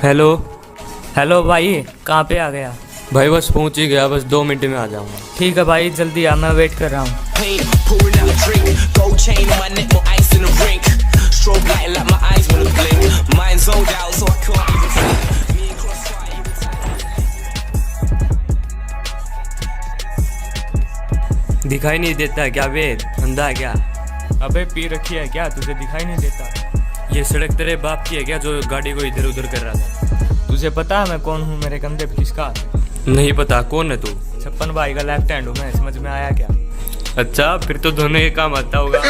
Hello. Hello भाई, कहाँ पे आ गया? भाई बस पहुंच ही गया, बस 2 मिनट में आ जाऊंगा। ठीक है भाई, जल्दी आ, मैं वेट कर रहा हूँ। दिखाई नहीं देता क्या बे? अंधा है क्या? अबे पी रखी है क्या? तुझे दिखाई नहीं देता? ये सड़क तेरे बाप की है क्या जो गाड़ी को इधर उधर कर रहा था? तुझे पता है मैं कौन हूँ? मेरे कंधे पे किसका हाथ है? नहीं पता, कौन है तू? छप्पन भाई का लेफ्ट हैंड हूँ मैं, समझ में आया क्या? अच्छा, फिर तो धोने के काम आता होगा।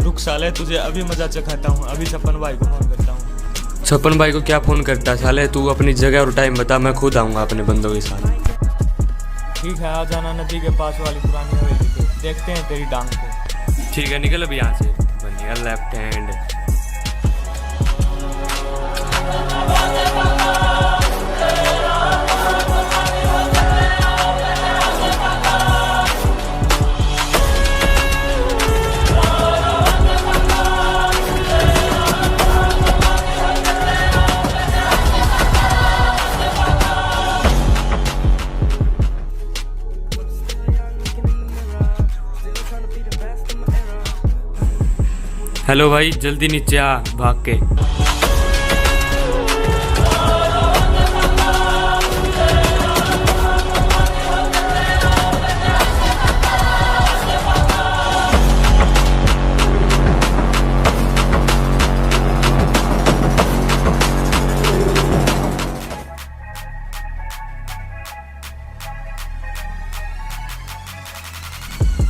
रुक साले, तुझे अभी मजा चखाता हूँ, अभी छप्पन भाई को फोन करता हूँ। छप्पन भाई को क्या फोन करता साले? तू अपनी जगह और टाइम बता, मैं खुद आऊंगा अपने बंदों के साथ। ठीक है, आ जाना नदी के पास वाली पुरानी हवेली पे, देखते हैं तेरी डांग को। ठीक है, निकल अभी यहाँ से। बनिया लेफ्ट हैंड। हेलो भाई, जल्दी नीचे आ भाग के।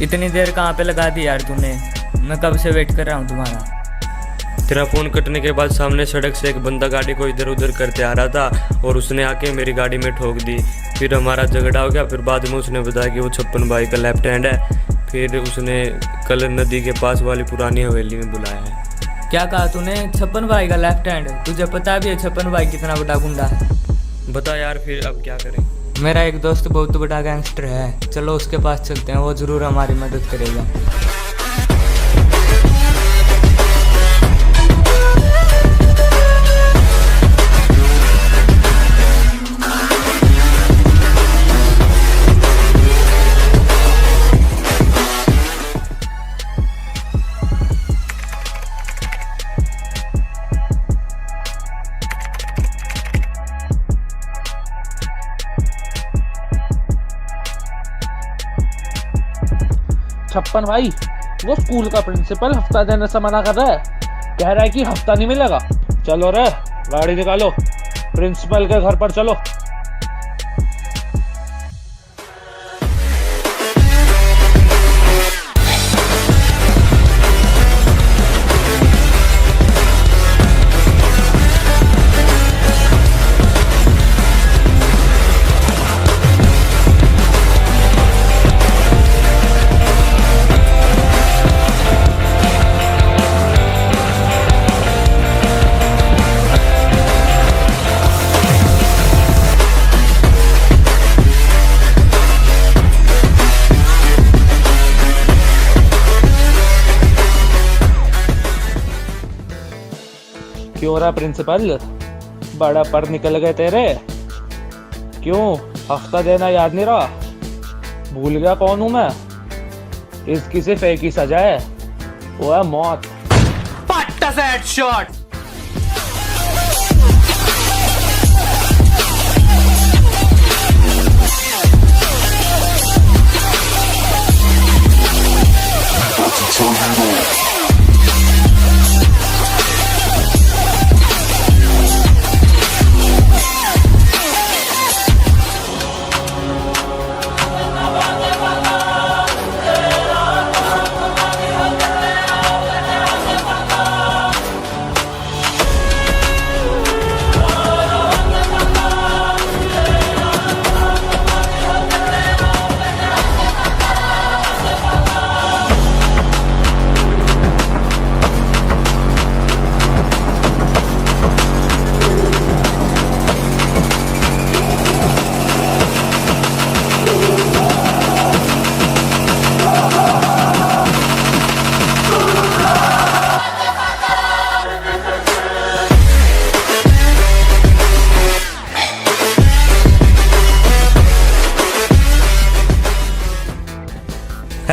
इतनी देर कहाँ पे लगा दी यार तूने? मैं कब से वेट कर रहा हूँ तुम्हारा। तेरा फोन कटने के बाद सामने सड़क से एक बंदा गाड़ी को इधर उधर करते आ रहा था और उसने आके मेरी गाड़ी में ठोक दी। फिर हमारा झगड़ा हो गया। फिर बाद में उसने बताया कि वो छप्पन भाई का लेफ्ट हैंड है। फिर उसने कल नदी के पास वाली पुरानी हवेली में बुलाया है। क्या कहा तूने? छप्पन भाई का लेफ्ट हैंड? तुझे पता भी है छप्पन भाई कितना बड़ा गुंडा है? बता यार, फिर अब क्या करें? मेरा एक दोस्त बहुत बड़ा गैंगस्टर है, चलो उसके पास चलते हैं, वो ज़रूर हमारी मदद करेगा। छप्पन भाई, वो स्कूल का प्रिंसिपल हफ्ता देने से मना कर रहा है। कह रहा है कि हफ्ता नहीं मिलेगा। चलो रे, गाड़ी निकालो, प्रिंसिपल के घर पर चलो। क्यों रहा प्रिंसिपल, बड़ा पर निकल गए तेरे? क्यों हफ्ता देना याद नहीं रहा? भूल गया कौन हूं मैं? इसकी सिर्फ एक ही सजा है, वो है मौत। पट्टा से हेडशॉट।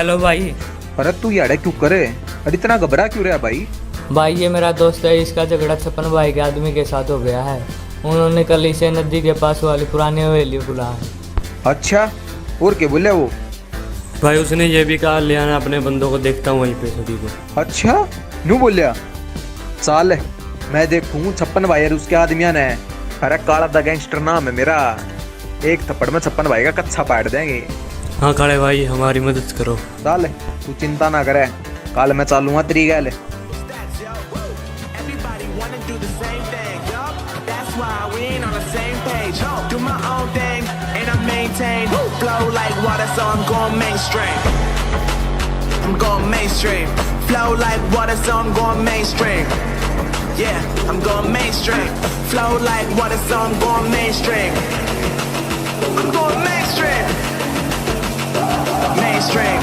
हेलो भाई। अरे तू यार क्यों करे? अरे इतना घबरा क्यों रहा भाई? भाई ये मेरा दोस्त है, इसका झगड़ा छप्पन भाई के आदमी के साथ हो गया है। उन्होंने कल इसे नदी के पास वाली पुरानी हवेली बुलाया। अच्छा, और क्या बोले वो? भाई उसने ये भी कहा ले आना अपने बंदों को, देखता हूँ वहीं पे सभी को। अच्छा, न्यू बोलिया साल मैं देखूं छप्पन भाई और उसके आदमिया ने। अरे काला द गैंगस्टर नाम है मेरा, एक थप्पड़ में छप्पन भाई का कच्चा पाट देंगे। हाँ काले भाई हमारी मदद करो। साल तू चिंता ना करे, कल मैं चालूंगा तेरी गैल। Everybody wanna do the same thing, yup. That's why we ain't on the same page. Do my own thing, and I maintain. Flow like water, so I'm going mainstream. I'm going mainstream. Flow like water, so I'm going mainstream. Yeah, I'm going mainstream. Flow like water, so I'm going mainstream. I'm going mainstream. Mainstream.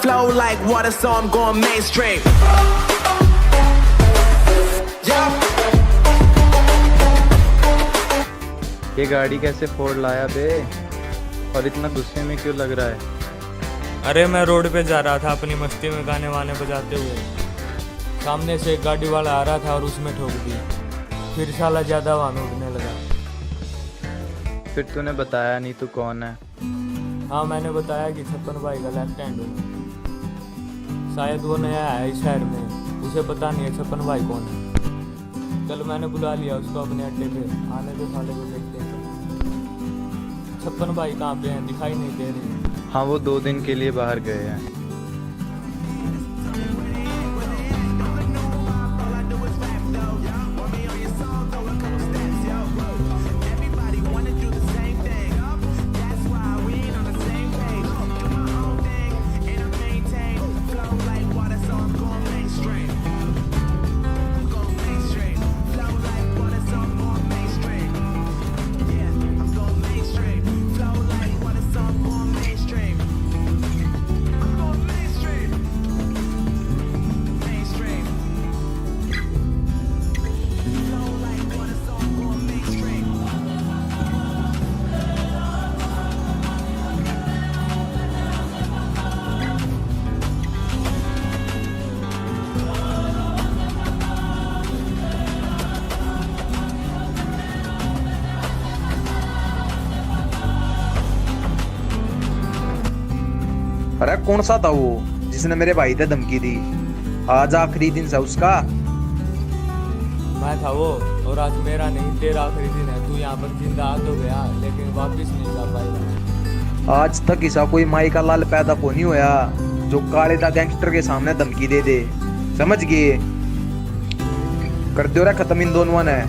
Flow like water, so I'm going mainstream. ये गाड़ी कैसे फोड़ लाया बे, और इतना गुस्से में क्यों लग रहा है? अरे मैं रोड पे जा रहा था अपनी मस्ती में गाने वाने बजाते हुए। सामने से एक गाड़ी वाला आ रहा था और उसमें ठोक दी। फिर साला ज़्यादा वाहन उड़ने लगा। फिर तूने बताया नहीं तू कौन है? हाँ मैंने बताया कि छप्पन भाई का लेफ्ट हैंड हूँ। शायद वो नया है इस शहर में, उसे पता नहीं है छप्पन भाई कौन है। कल मैंने बुला लिया उसको अपने अड्डे पे, आने दो साले को देखते हैं। छप्पन भाई कहाँ पे हैं, दिखाई नहीं दे रही। हाँ वो 2 दिन के लिए बाहर गए हैं। अरे कौन सा था वो जिसने मेरे भाई से धमकी दी? आज आखिरी दिन था उसका। मैं था वो, और आज मेरा नहीं तेरा आखिरी दिन है। तू यहाँ पर जिंदा आ तो गया, लेकिन वापस नहीं जा पाएगा। आज तक ऐसा कोई माई का लाल पैदा को नहीं होया जो काले दा गैंगस्टर के सामने धमकी दे दे। समझ गए? कर दो रे खत्म इन दोनों ने।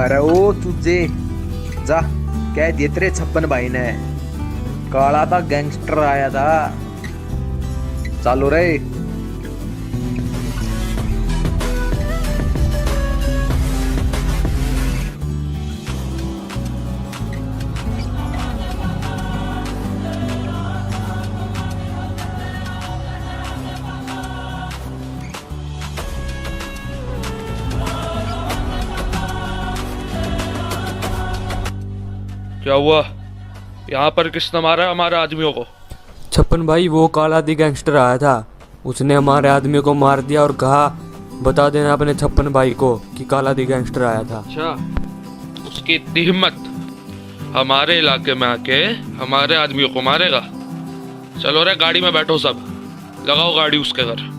अरे ओ तुझे जा कह दिए तेरे छप्पन भाई ने, काला था गैंगस्टर आया था। चालो रे। क्या हुआ? यहाँ पर किसने मारा हमारे आदमियों को? छप्पन भाई वो काला दी गैंगस्टर आया था, उसने हमारे आदमी को मार दिया और कहा बता देना अपने छप्पन भाई को कि काला दी गैंगस्टर आया था। अच्छा, उसकी इतनी हिम्मत हमारे इलाके में आके हमारे आदमियों को मारेगा? चलो रे गाड़ी में बैठो सब, लगाओ गाड़ी उसके घर।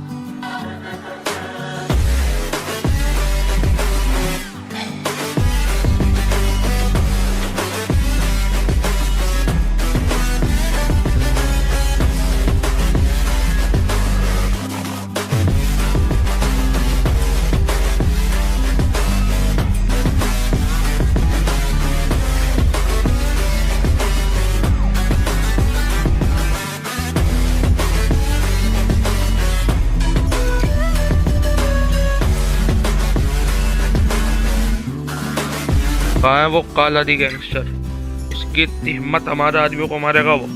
कहाँ है वो काला दी गैंगस्टर? उसकी इतनी हिम्मत हमारे आदमियों को मारेगा वो?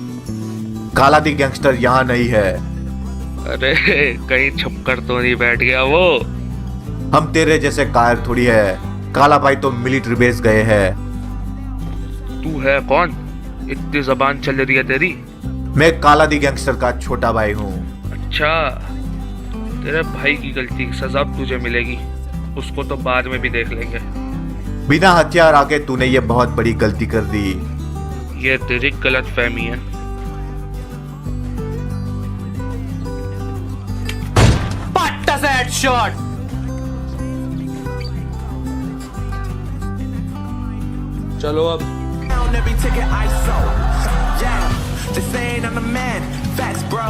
काला दी गैंगस्टर यहाँ नहीं है। अरे कहीं छपकर तो नहीं बैठ गया वो? हम तेरे जैसे कायर थोड़ी है। काला भाई तो मिलिट्री बेस गए हैं। तू है कौन? इतनी जबान चल रही है तेरी। मैं काला दी गैंगस्टर का छोटा भाई हूँ। अच्छा, तेरे भाई की गलती की सजा तुझे मिलेगी, उसको तो बाद में भी देख लेंगे। बिना हथियार आके तूने ये बहुत बड़ी गलती कर दी। ये तेरी गलत फहमी है। चलो अब। On every ticket I sold. Yeah, they saying I'm the man. Facts, bro.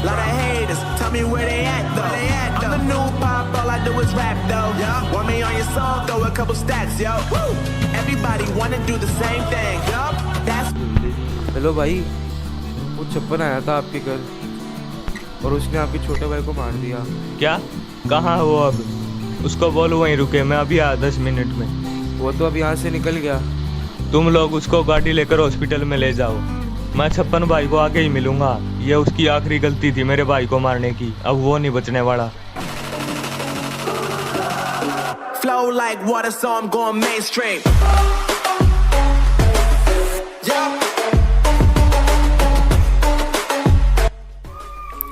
Lot of haters. Tell me where they at though. I'm the new pop. All I do is rap though. Want me on your song? Throw a couple stacks, yo. Woo! Everybody wanna do the same thing. Yo, that's. Hello भाई, वो छप्पन आया था आपके घर और उसने आपके छोटे भाई को मार दिया। क्या? कहाँ है वो अब? उसको बोलो वहीं रुके, मैं अभी आया 10 मिनट में। वो तो अब यहाँ से निकल गया। तुम लोग उसको गाड़ी लेकर हॉस्पिटल में ले जाओ। मैं छप्पन भाई को आके ही मिलूंगा। ये उसकी आखिरी गलती थी मेरे भाई को मारने की, अब वो नहीं बचने वाला। Flow like water, so I'm going mainstream.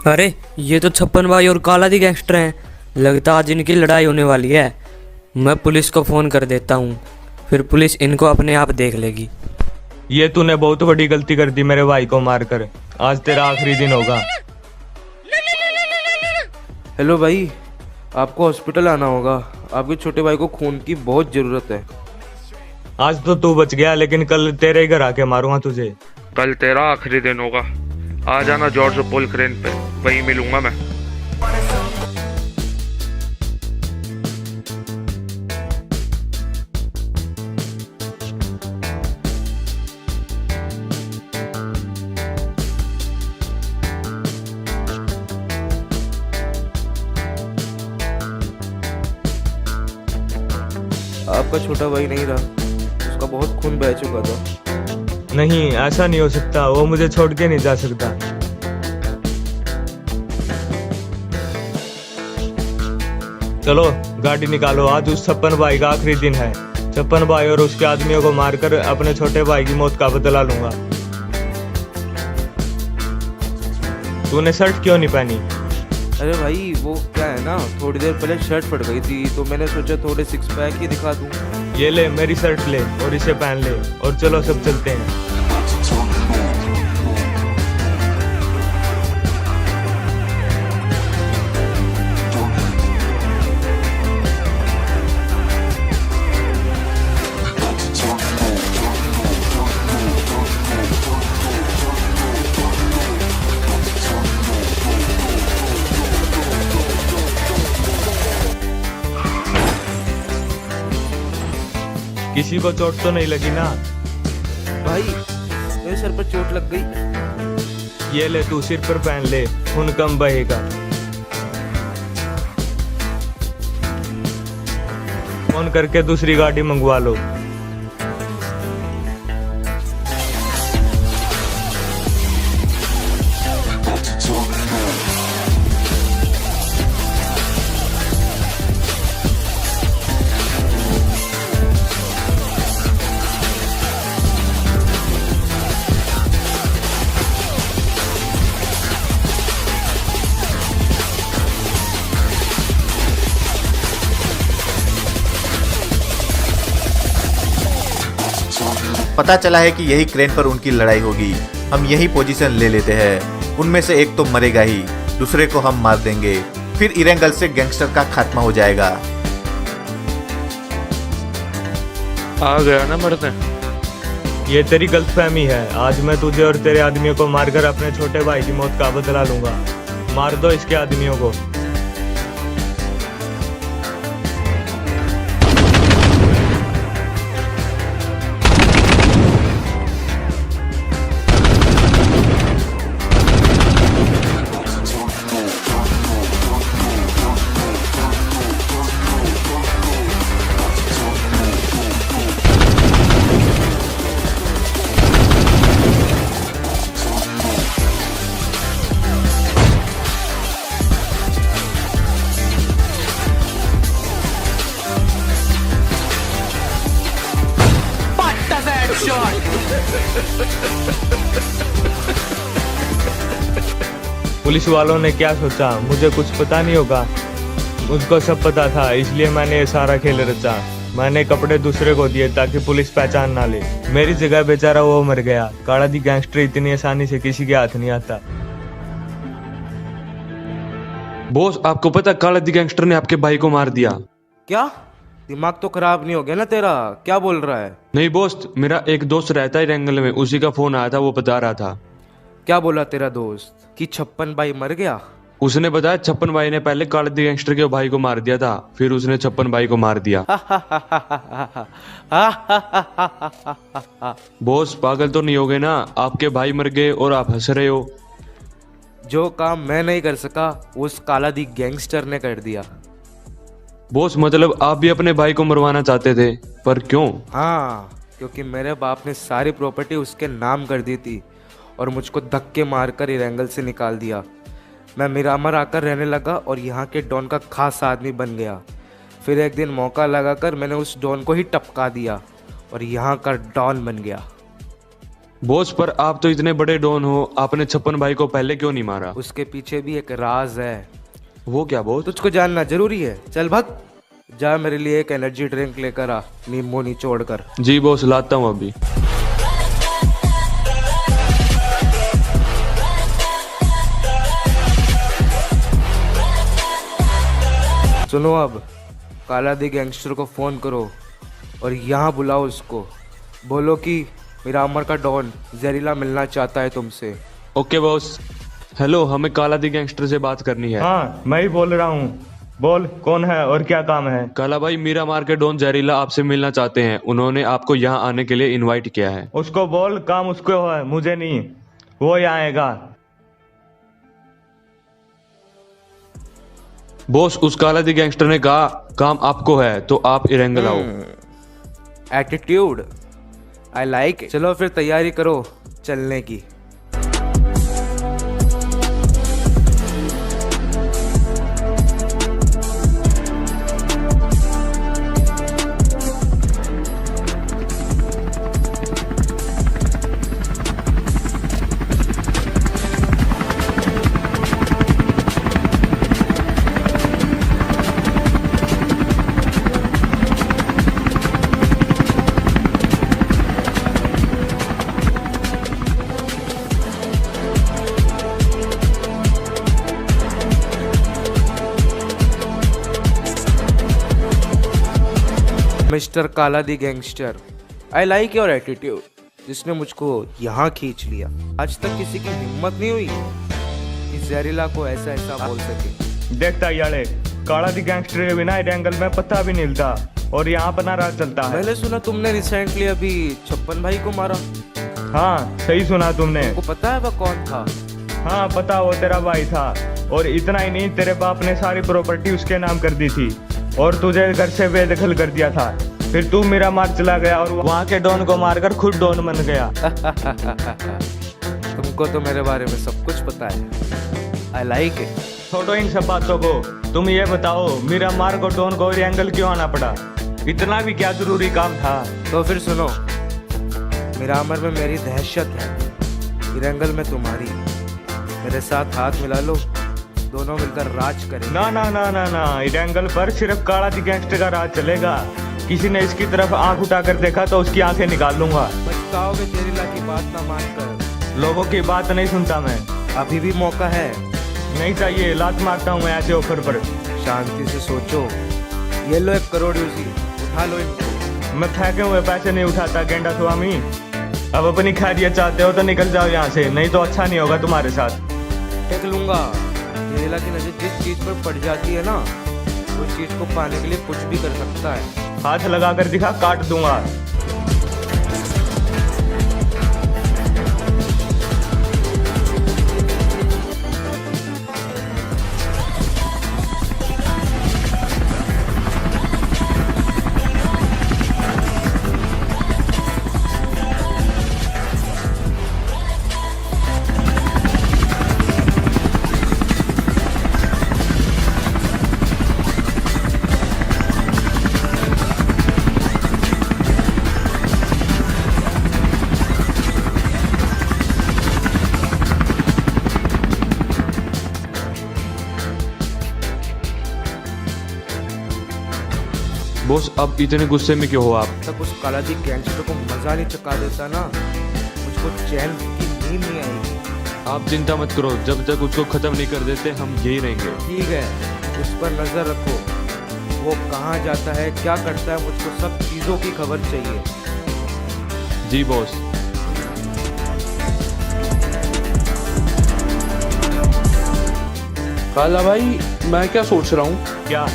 अरे ये तो छप्पन भाई और काला दी गैंगस्टर हैं। लगता आज इनकी लड़ाई होने वाली है। मैं पुलिस को फ़ोन कर देता हूँ, फिर पुलिस इनको अपने आप देख लेगी। ये तूने बहुत बड़ी गलती कर दी मेरे भाई को मारकर। आज तेरा आखिरी दिन होगा। हेलो भाई, आपको हॉस्पिटल आना होगा। आपके छोटे भाई को खून की बहुत ज़रूरत है। आज तो तू बच गया, लेकिन कल तेरे घर आके मारूंगा तुझे। कल तेरा आखिरी दिन होगा। आ जाना जॉर्ज पोल क्रेन पे, वहीं मिलूंगा मैं। आपका छोटा भाई नहीं रहा, उसका बहुत खून बह चुका था। नहीं, ऐसा नहीं हो सकता। वो मुझे छोड़ के नहीं जा सकता। चलो गाड़ी निकालो, आज उस छप्पन भाई का आखिरी दिन है। छप्पन भाई और उसके आदमियों को मारकर अपने छोटे भाई की मौत का बदला लूंगा। तूने शर्ट क्यों नहीं पहनी? अरे भाई, वो क्या है ना, थोड़ी देर पहले शर्ट फट गई थी तो मैंने सोचा थोड़े सिक्स पैक ही दिखा दूं। ये ले मेरी शर्ट ले और इसे पहन ले, और चलो सब चलते हैं। किसी को चोट तो नहीं लगी ना? भाई, मेरे सर पर चोट लग गई। ये ले, तू सिर पर पहन ले, खून कम बहेगा। फोन करके दूसरी गाड़ी मंगवा लो। पता चला है कि यही क्रेन पर उनकी लड़ाई होगी। हम यही पोजीशन ले लेते हैं। उनमें से एक तो मरेगा ही, दूसरे को हम मार देंगे। फिर इरेंगल से गैंगस्टर का खात्मा हो जाएगा। आ गया ना मरने। ये तेरी गलतफहमी है। आज मैं तुझे और तेरे आदमियों को मारकर अपने छोटे भाई की मौत का बदला लूंगा। मार दो इसके आदमियों को। पुलिस वालों ने क्या सोचा, मुझे कुछ पता नहीं होगा। मुझको सब पता था, इसलिए मैंने ये सारा खेल रचा। मैंने कपड़े दूसरे को दिए ताकि पुलिस पहचान ना ले। मेरी जगह बेचारा वो मर गया। काला दी गैंगस्टर इतनी आसानी से किसी के हाथ नहीं आता। बॉस, आपको पता काला दी गैंगस्टर ने आपके भाई को मार दिया। क्या? दिमाग तो खराब नहीं हो गया ना तेरा? क्या बोल रहा है? नहीं दोस्त, मेरा एक दोस्त रहता है रंगल में, उसी का फोन आया था, वो बता रहा था। क्या बोला तेरा दोस्त कि छप्पन भाई मर गया? उसने बताया छप्पन भाई ने पहले काले दी गैंगस्टर के भाई को मार दिया था, फिर उसने छप्पन भाई को मार दिया। बॉस, पागल तो नहीं हो गए ना? आपके भाई मर गए और आप हंस रहे हो। जो काम मैं नहीं कर सका उस काला दी गैंगस्टर ने कर दिया। बॉस, मतलब आप भी अपने भाई को मरवाना चाहते थे, पर क्यों? हाँ, क्योंकि मेरे बाप ने सारी प्रॉपर्टी उसके नाम कर दी थी और मुझको धक्के मारकर इरेंगल से निकाल दिया। मैं मिरामर आकर रहने लगा और यहाँ के डॉन का खास आदमी बन गया। फिर एक दिन मौका लगाकर मैंने उस डॉन को ही टपका दिया और यहाँ का डॉन बन गया। बॉस, पर आप तो इतने बड़े डॉन हो, आपने छप्पन भाई को पहले क्यों नहीं मारा? उसके पीछे भी एक राज है। वो क्या बॉस? तुझको जानना जरूरी है? चल भाग, जा मेरे लिए एक एनर्जी ड्रिंक लेकर आ, नींबू निचोड़ कर। जी बॉस, लाता हूँ अभी। सुनो, अब काला दी गैंगस्टर को फोन करो और यहाँ बुलाओ उसको। बोलो कि मिरामर का डॉन जहरीला मिलना चाहता है तुमसे। Okay boss. हेलो, हमें काला दी गैंगस्टर से बात करनी है। हाँ, मैं ही बोल रहा हूँ। बोल, कौन है और क्या काम है? काला भाई, मीरा मार के डॉन जहरीला आपसे मिलना चाहते हैं। उन्होंने आपको यहाँ आने के लिए इनवाइट किया है। उसको बोल, काम उसको है, मुझे नहीं। वो यहाँ आएगा। बॉस, उस काला दी गैंगस्टर ने कहा काम आपको है, तो आप इरेंगल आओ। Attitude, I like. चलो फिर तैयारी करो चलने की। Mister Kaala the gangster, I like your attitude, जिसने मुझको यहाँ खींच लिया। आज तक किसी की हिम्मत नहीं हुई कि जहरीला को ऐसा ऐसा बोल सके। देखता यारे, काला दी गैंगस्टर के बिना एंगल में पता भी नहीं हिलता और यहाँ पर राज चलता है। मैंने सुना तुमने रिसेंटली अभी छप्पन भाई को मारा। हाँ, सही सुना तुमने। तुमको पता है वह कौन था? हाँ पता, वो तेरा भाई था। और इतना ही नहीं, तेरे बाप ने सारी प्रॉपर्टी उसके नाम कर दी थी और तुझे घर से बेदखल कर दिया था। फिर तू मेरा मार चला गया और वहाँ के डॉन को मारकर खुद डॉन बन गया। तुमको तो मेरे बारे में सब कुछ पता है। I like it. छोड़ो इन सब बातों को, तुम ये बताओ मेरा मार को डॉन को एंगल क्यों आना पड़ा? इतना भी क्या जरूरी काम था? तो फिर सुनो, मिरामर में मेरी दहशत है, इरेंगल में तुम्हारी। मेरे साथ हाथ मिला लो, दोनों मिलकर राज करेंगे। ना ना ना ना ना, इरेंगल पर सिर्फ काला दी गैंगस्टर का राज चलेगा। किसी ने इसकी तरफ आंख उठाकर देखा तो उसकी आंखें निकाल लूंगा। पछताओगे जहरीला की बात ना मानकर। लोगों की बात नहीं सुनता मैं। अभी भी मौका है। नहीं चाहिए, लात मारता हूँ मैं ऐसे ऑफर पर। शांति से सोचो। ये लो 1 करोड़ यूसी, उठा लो इनको। मैं फेंके हुए पैसे नहीं उठाता गेंडा स्वामी। अब अपनी खैरियत चाहते हो तो निकल जाओ यहाँ से, नहीं तो अच्छा नहीं होगा तुम्हारे साथ। देख लूंगा। जहरीला की नजर जिस चीज पर पड़ जाती है ना, उस चीज को पाने के लिए कुछ भी कर सकता है। हाथ लगाकर दिखा, काट दूंगा। बॉस अब इतने गुस्से में क्यों हो आप? तब उस कालाजी गैंगस्टर को मजा नहीं चुका देता ना, मुझको चैन की नींद नहीं आएगी। आप चिंता मत करो, जब तक उसको खत्म नहीं कर देते हम यही रहेंगे। ठीक है, उस पर नजर रखो, वो कहाँ जाता है, क्या करता है, मुझको सब चीजों की खबर चाहिए। जी बॉस। काला भाई, मैं क्या सोच रहा हूँ, क्या?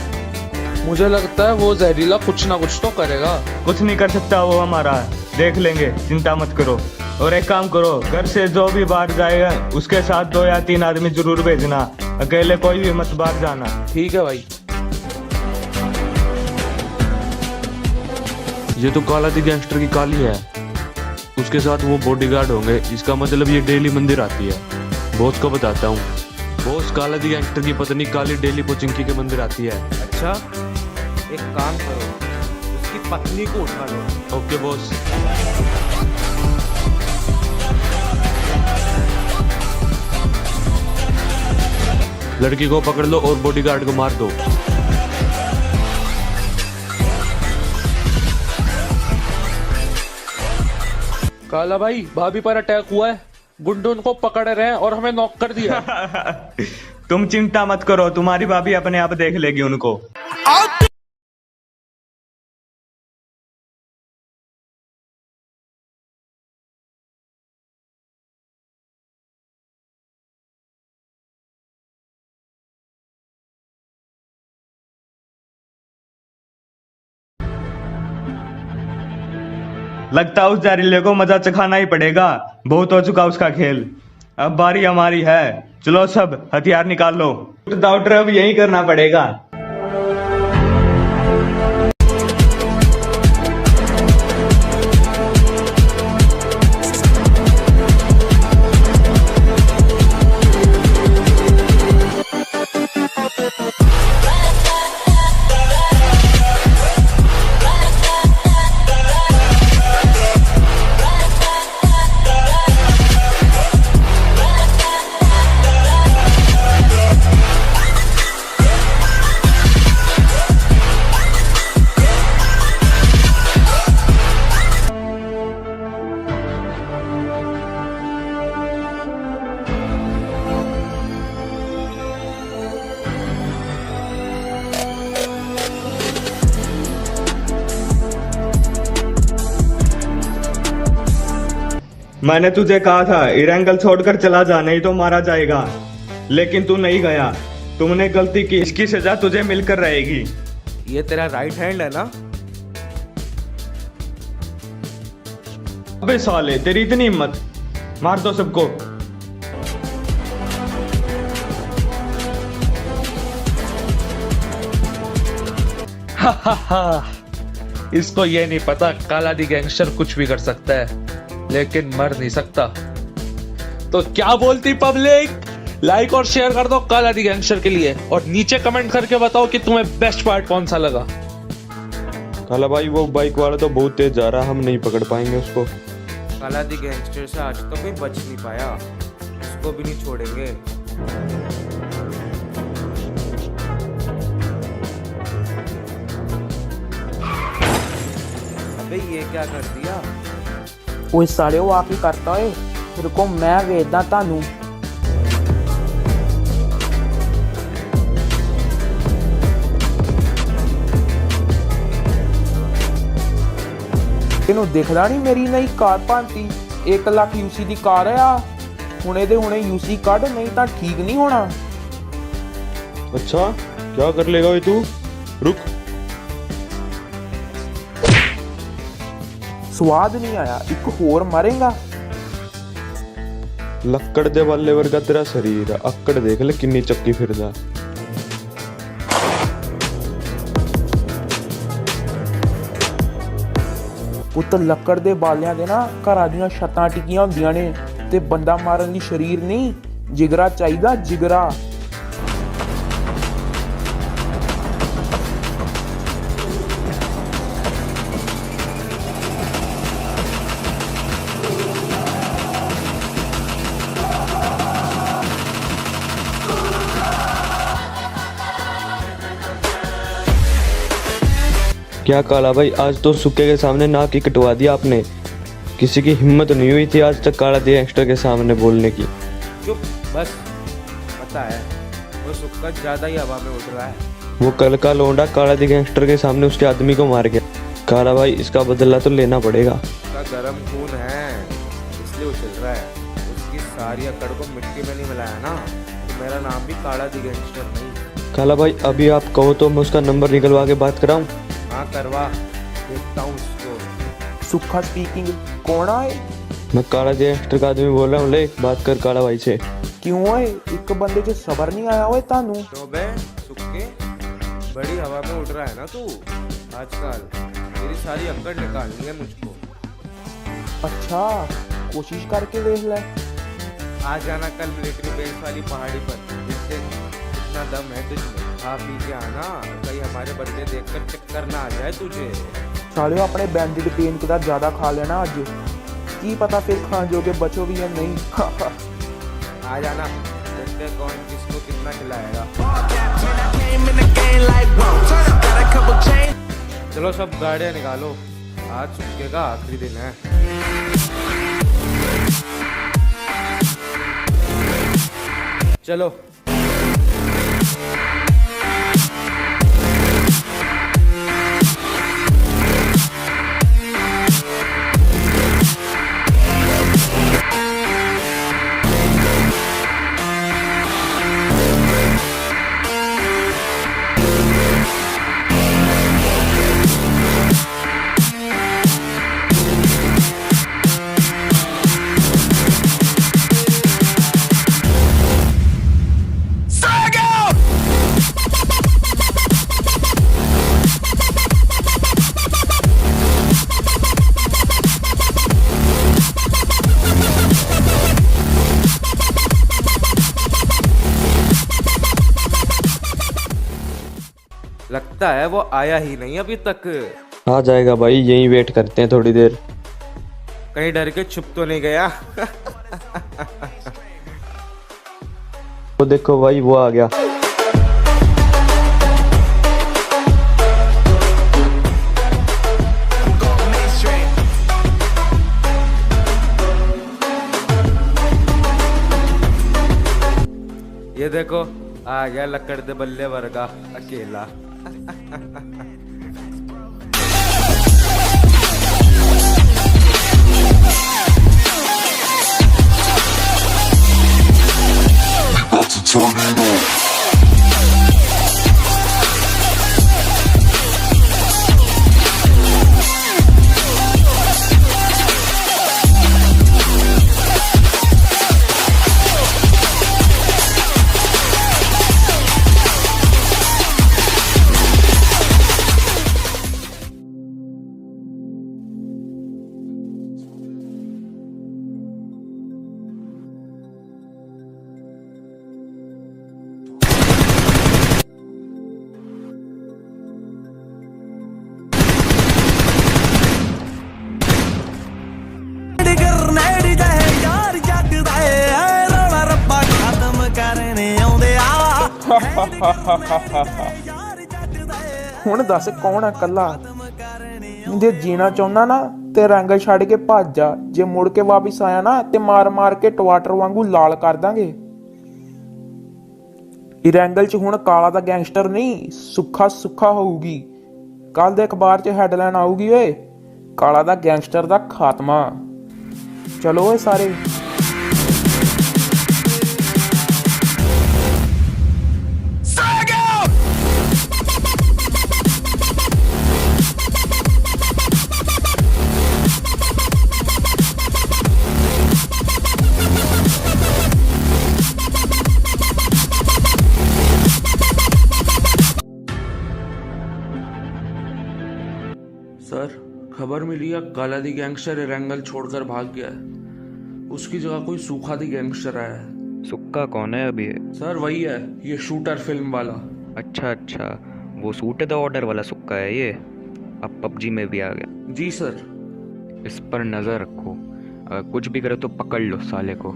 मुझे लगता है वो जहरीला कुछ ना कुछ तो करेगा। कुछ नहीं कर सकता वो हमारा, देख लेंगे, चिंता मत करो। और एक काम करो, घर से जो भी बाहर जाएगा उसके साथ 2 या 3 आदमी जरूर भेजना, अकेले कोई भी मत बाहर जाना। ठीक है भाई। ये तो काला दी गैंगस्टर की काली है, उसके साथ वो बॉडीगार्ड होंगे, इसका मतलब ये डेली मंदिर आती है। बॉस को बताता हूँ। बॉस, काला दी गैंगस्टर की पत्नी काली डेली पोचिंकी के मंदिर आती है। अच्छा, एक काम करो, उसकी पत्नी को उठा लो। Okay boss. लड़की को पकड़ लो और बॉडीगार्ड को मार दो। काला भाई, भाभी पर अटैक हुआ है, गुंडे उनको पकड़ रहे हैं और हमें नॉक कर दिया। तुम चिंता मत करो, तुम्हारी भाभी अपने आप देख लेगी उनको। लगता है उस जहरीले को मजा चखाना ही पड़ेगा, बहुत हो चुका उसका खेल, अब बारी हमारी है। चलो सब हथियार निकाल लो, डाउटर अब यही करना पड़ेगा। मैंने तुझे कहा था इरेंगल छोड़कर चला जा, नहीं तो मारा जाएगा, लेकिन तू नहीं गया। तुमने गलती की, इसकी सजा तुझे मिलकर रहेगी। ये तेरा राइट हैंड है ना? अबे साले, तेरी इतनी हिम्मत, मार दो सबको। इसको ये नहीं पता काला दी गैंगस्टर कुछ भी कर सकता है, लेकिन मर नहीं सकता। तो क्या बोलती पब्लिक? लाइक और शेयर कर दो काला दी गैंगस्टर के लिए, और नीचे कमेंट करके बताओ कि तुम्हें बेस्ट पार्ट कौन सा लगा। काला भाई, वो बाइक वाला तो बहुत तेज जा रहा है, हम नहीं पकड़ पाएंगे उसको। काला दी गैंगस्टर से आज तक कोई बच नहीं पाया, उसको भी नहीं छोड़ेंगे। अबे ये क्या कर दिया? ਓਏ ਸਾਲਿਓ ਆ ਕੀ ਕਰਤਾ ਓਏ ਰੁਕੋ ਮੈਂ ਵੇਚਦਾ ਤੁਹਾਨੂੰ ਇਹਨੂੰ ਦਿਖਦਾ ਨਹੀਂ ਮੇਰੀ ਨਈ ਕਾਰ ਭਾਂਤੀ 1 ਲੱਖ ਯੂਸੀ ਦੀ ਕਾਰ ਆ ਹੁਣੇ ਦੇ ਹੁਣੇ ਯੂਸੀ ਕੱਢ ਨਹੀਂ ਤਾਂ ਠੀਕ ਨਹੀਂ ਹੋਣਾ अच्छा, क्या कर लेगा ये तू? रुक। ਸਵਾਦ ਨਹੀਂ ਆਇਆ ਇੱਕ ਹੋਰ ਮਾਰੇਗਾ ਲੱਕੜ ਦੇ ਵਾਲੇ ਵਰਗਾ ਤੇਰਾ ਸਰੀਰ ਆ, ਅੱਕੜ ਦੇਖ ਲੈ ਕਿੰਨੀ ਚੱਕੀ ਫਿਰਦਾ। ਪੁੱਤ ਲੱਕੜ ਦੇ ਬਾਲਿਆਂ ਦੇ ਨਾ ਘਰਾਂ ਦੀਆਂ ਛੱਤਾਂ ਟਿਕੀਆਂ ਹੁੰਦੀਆਂ ਨੇ ਤੇ ਬੰਦਾ ਮਾਰਨ ਲਈ ਸਰੀਰ ਨਹੀਂ ਜਿਗਰਾ ਚਾਹੀਦਾ ਜਿਗਰਾ क्या काला भाई, आज तो सुक्के के सामने नाक ही कटवा दिया आपने। किसी की हिम्मत नहीं हुई थी आज तक काला दी गैंगस्टर के सामने बोलने की। चुप बस, पता है वो सुक्का ज़्यादा ही हवा में उड़ रहा है। वो कल का लौंडा काला दी गैंगस्टर के सामने उसके आदमी को मार गया। काला भाई, इसका बदला तो लेना पड़ेगा। उसका गर्म खून है इसलिए उछल रहा है। उसकी सारी अकड़ को मिट्टी में नहीं मिलाया ना, तो मेरा नाम भी काला दी गैंगस्टर नहीं। काला भाई, अभी आप कहो तो मैं उसका नंबर निकलवा के बात कराऊं। हाँ करवा, देखता हूँ उसको। सुखा स्पीकिंग, कौन आए? मैं काला दी गैंगस्टर का आदमी बोल रहा हूँ, ले बात कर काला भाई से। क्यों है एक बंदे जो सबर नहीं आया हुआ तानू? तो बे सुक्के, बड़ी हवा में उड़ रहा है ना तू आजकल। तेरी सारी अकड़ निकालनी है मुझको। अच्छा, कोशिश करके देख ले। आ जाना कल मिलिट्री बेस वाली पहाड़ी पर, जिससे इतना दम है तुझमें। खा पी के आना, कहीं हमारे बंदे देखकर चक्कर ना आ जाए तुझे। साले अपने बैंडेड पेन के साथ ज्यादा खा लेना आज, की पता फिर खां जोगे बचो भी या नहीं। आ जाना, देखते हैं कौन किसको कितना खिलाएगा। चलो सब गाड़ियाँ निकालो, आज सुक्के का आखिरी दिन है। चलो लगता है वो आया ही नहीं अभी तक। आ जाएगा भाई, यहीं वेट करते हैं थोड़ी देर। कहीं डर के छुप तो नहीं गया? वो देखो भाई, वो आ गया। ये देखो आ गया लकड़ दे बल्ले वर्गा अकेला। ਹੁਣ ਦੱਸ ਕੌਣ ਆ ਕੱਲਾ? ਜੇ ਜੀਣਾ ਚਾਹੁੰਦਾ ਨਾ ਤੇ ਰੰਗ ਛੱਡ ਕੇ ਭੱਜ ਜਾ। ਜੇ ਮੁੜ ਕੇ ਵਾਪਿਸ ਆਇਆ ਨਾ ਤੇ ਮਾਰ ਮਾਰ ਕੇ ਟਵਾਟਰ ਵਾਂਗੂ ਲਾਲ ਕਰ ਦਾਂਗੇ। ਇਰੈਂਗਲ 'ਚ ਹੁਣ ਕਾਲਾ ਦਾ ਗੈਂਗਸਟਰ ਨਹੀਂ, ਸੁੱਖਾ ਸੁੱਖਾ ਹੋਊਗੀ। ਕੱਲ ਦੇ ਅਖਬਾਰ 'ਚ ਹੈਡਲਾਈਨ ਆਊਗੀ, ਓਏ ਕਾਲਾ ਦਾ ਗੈਂਗਸਟਰ ਦਾ ਖਾਤਮਾ। ਚਲੋ ਓਏ ਸਾਰੇ। सर, खबर मिली है काला दी गैंगस्टर इरंगल छोड़कर भाग गया है। उसकी जगह कोई सूखा दी गैंगस्टर आया है। सुक्का कौन है अभी? सर वही है, ये शूटर फिल्म वाला। अच्छा अच्छा, वो सूट द ऑर्डर वाला सुक्का है ये। अब पबजी में भी आ गया। जी सर। इस पर नजर रखो, अगर कुछ भी करे तो पकड़ लो साले को।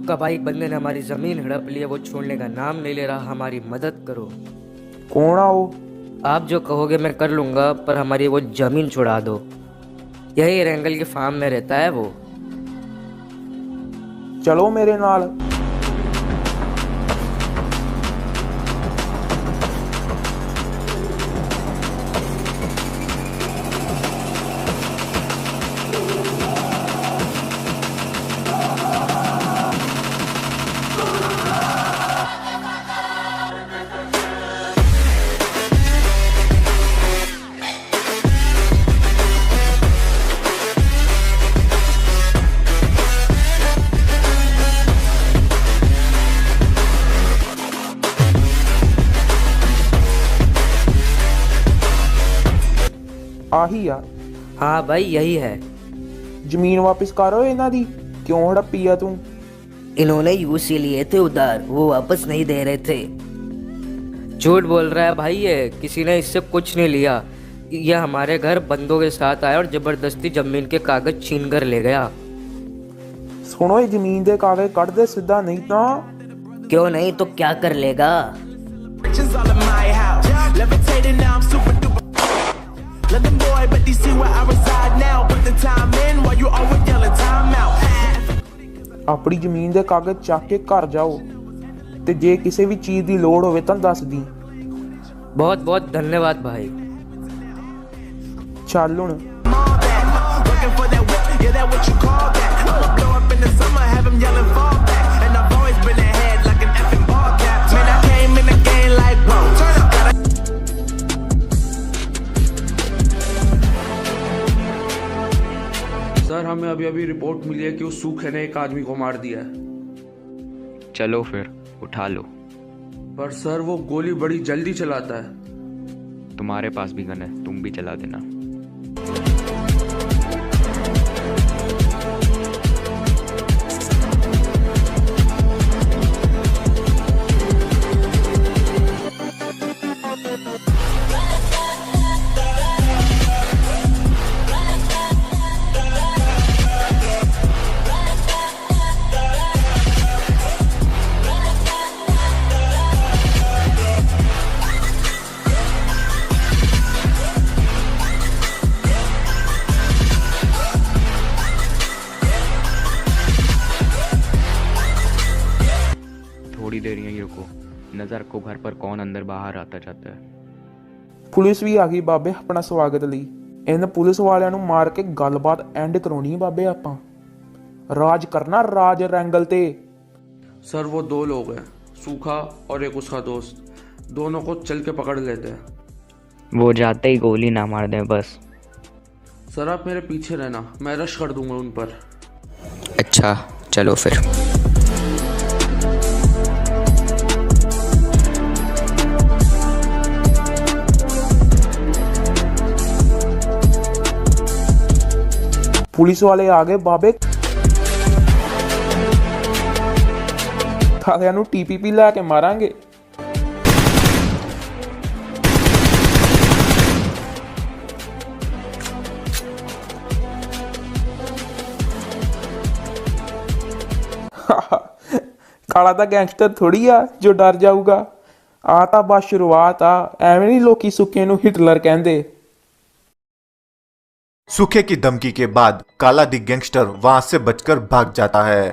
सुख का भाई बंदे ने हमारी जमीन हड़प ली है, वो छोड़ने का नाम नहीं ले रहा। हमारी मदद करो। कौन आ वो? आप जो कहोगे मैं कर लूंगा, पर हमारी वो जमीन छुड़ा दो। यही रेंगल के फार्म में रहता है वो। चलो मेरे नाल। ਆਹੀ ਆ। हाँ भाई यही है। ਜ਼ਮੀਨ ਵਾਪਸ ਕਰੋ ਇਹਨਾਂ ਦੀ। ਕਿਉਂ ਹੜੱਪੀ ਆ ਤੂੰ? इन्होंने यूसी लिए थे उधार, वो वापस नहीं दे रहे थे। झूठ बोल रहा है भाई ये, किसी ने इससे कुछ नहीं लिया। यह हमारे घर बंदों के साथ आया और जबरदस्ती जमीन के कागज छीन कर ले गया। ਸੁਣੋ ਇਹ ਜ਼ਮੀਨ ਦੇ ਕਾਗਜ਼ ਕੱਢ ਦੇ ਸਿੱਧਾ, ਨਹੀਂ ਤਾਂ। क्यों नहीं तो क्या कर लेगा? Riches all in my house. Levitating now, I'm super duper. London boy, but they see where I reside now. Put the time in while you always yelling time out. ਆਪਣੀ ਜ਼ਮੀਨ ਦੇ ਕਾਗਜ਼ ਚੱਕ ਕੇ ਘਰ ਜਾਓ, ਤੇ ਜੇ ਕਿਸੇ ਵੀ ਚੀਜ਼ ਦੀ ਲੋੜ ਹੋਵੇ ਤਾਂ ਦੱਸ ਦੀ। बहुत बहुत धन्यवाद भाई। ਚੱਲ ਹੁਣ। Looking for that whip, yeah, that what you call that. I'ma blow up in the summer, have them yelling fall back. And I've always been ahead like an effing ball cap. Man, I came in the game like, whoa, turn up. Sir हमें अभी अभी report मिली है कि उस सूखे ने एक आदमी को मार दिया है। चलो फिर उठा लो। पर सर वो गोली बड़ी जल्दी चलाता है। तुम्हारे पास भी गन है, तुम भी चला देना। थोड़ी देर यहीं रुको, नजर रखो घर पर कौन अंदर बाहर आता जाता है। ਪੁਲਿਸ ਵੀ ਆ ਗਈ ਬਾਬੇ ਆਪਣਾ ਸਵਾਗਤ ਲਈ। ਇਹਨਾਂ ਪੁਲਿਸ ਵਾਲਿਆਂ ਨੂੰ ਮਾਰ ਕੇ ਗੱਲਬਾਤ ਐਂਡ ਕਰਾਉਣੀ ਬਾਬੇ ਆਪਾਂ। ਰਾਜ ਕਰਨਾ, ਰਾਜ ਰੈਂਗਲ ਤੇ। सर वो दो लोग हैं, सूखा और एक उसका दोस्त। दोनों को चल के पकड़ लेते हैं। वो जाते ही गोली ना मार दें बस। सर आप मेरे पीछे रहना, मैं रश कर दूंगा उन पर। अच्छा चलो फिर। ਪੁਲਿਸ ਵਾਲੇ ਆ ਗਏ ਬਾਬੇ। ਸਾਰਿਆਂ ਨੂੰ TPP ਲੈ ਕੇ ਮਾਰਾਂਗੇ। ਕਾਲਾ ਤਾਂ ਗੈਂਗਸਟਰ ਥੋੜੀ ਆ ਜੋ ਡਰ ਜਾਊਗਾ। ਆ ਤਾਂ ਬਸ ਸ਼ੁਰੂਆਤ ਆ। ਐਵੇਂ ਨਹੀਂ ਲੋਕੀ ਸੁੱਕੇ ਨੂੰ ਹਿਟਲਰ ਕਹਿੰਦੇ। सूखे की धमकी के बाद काला दी गैंगस्टर वहां से बचकर भाग जाता है।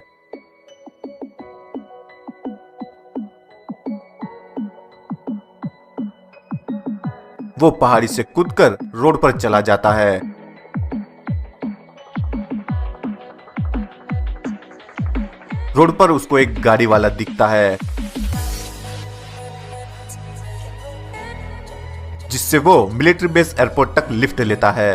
वो पहाड़ी से कूदकर रोड पर चला जाता है। रोड पर उसको एक गाड़ी वाला दिखता है, जिससे वो मिलिट्री बेस एयरपोर्ट तक लिफ्ट लेता है।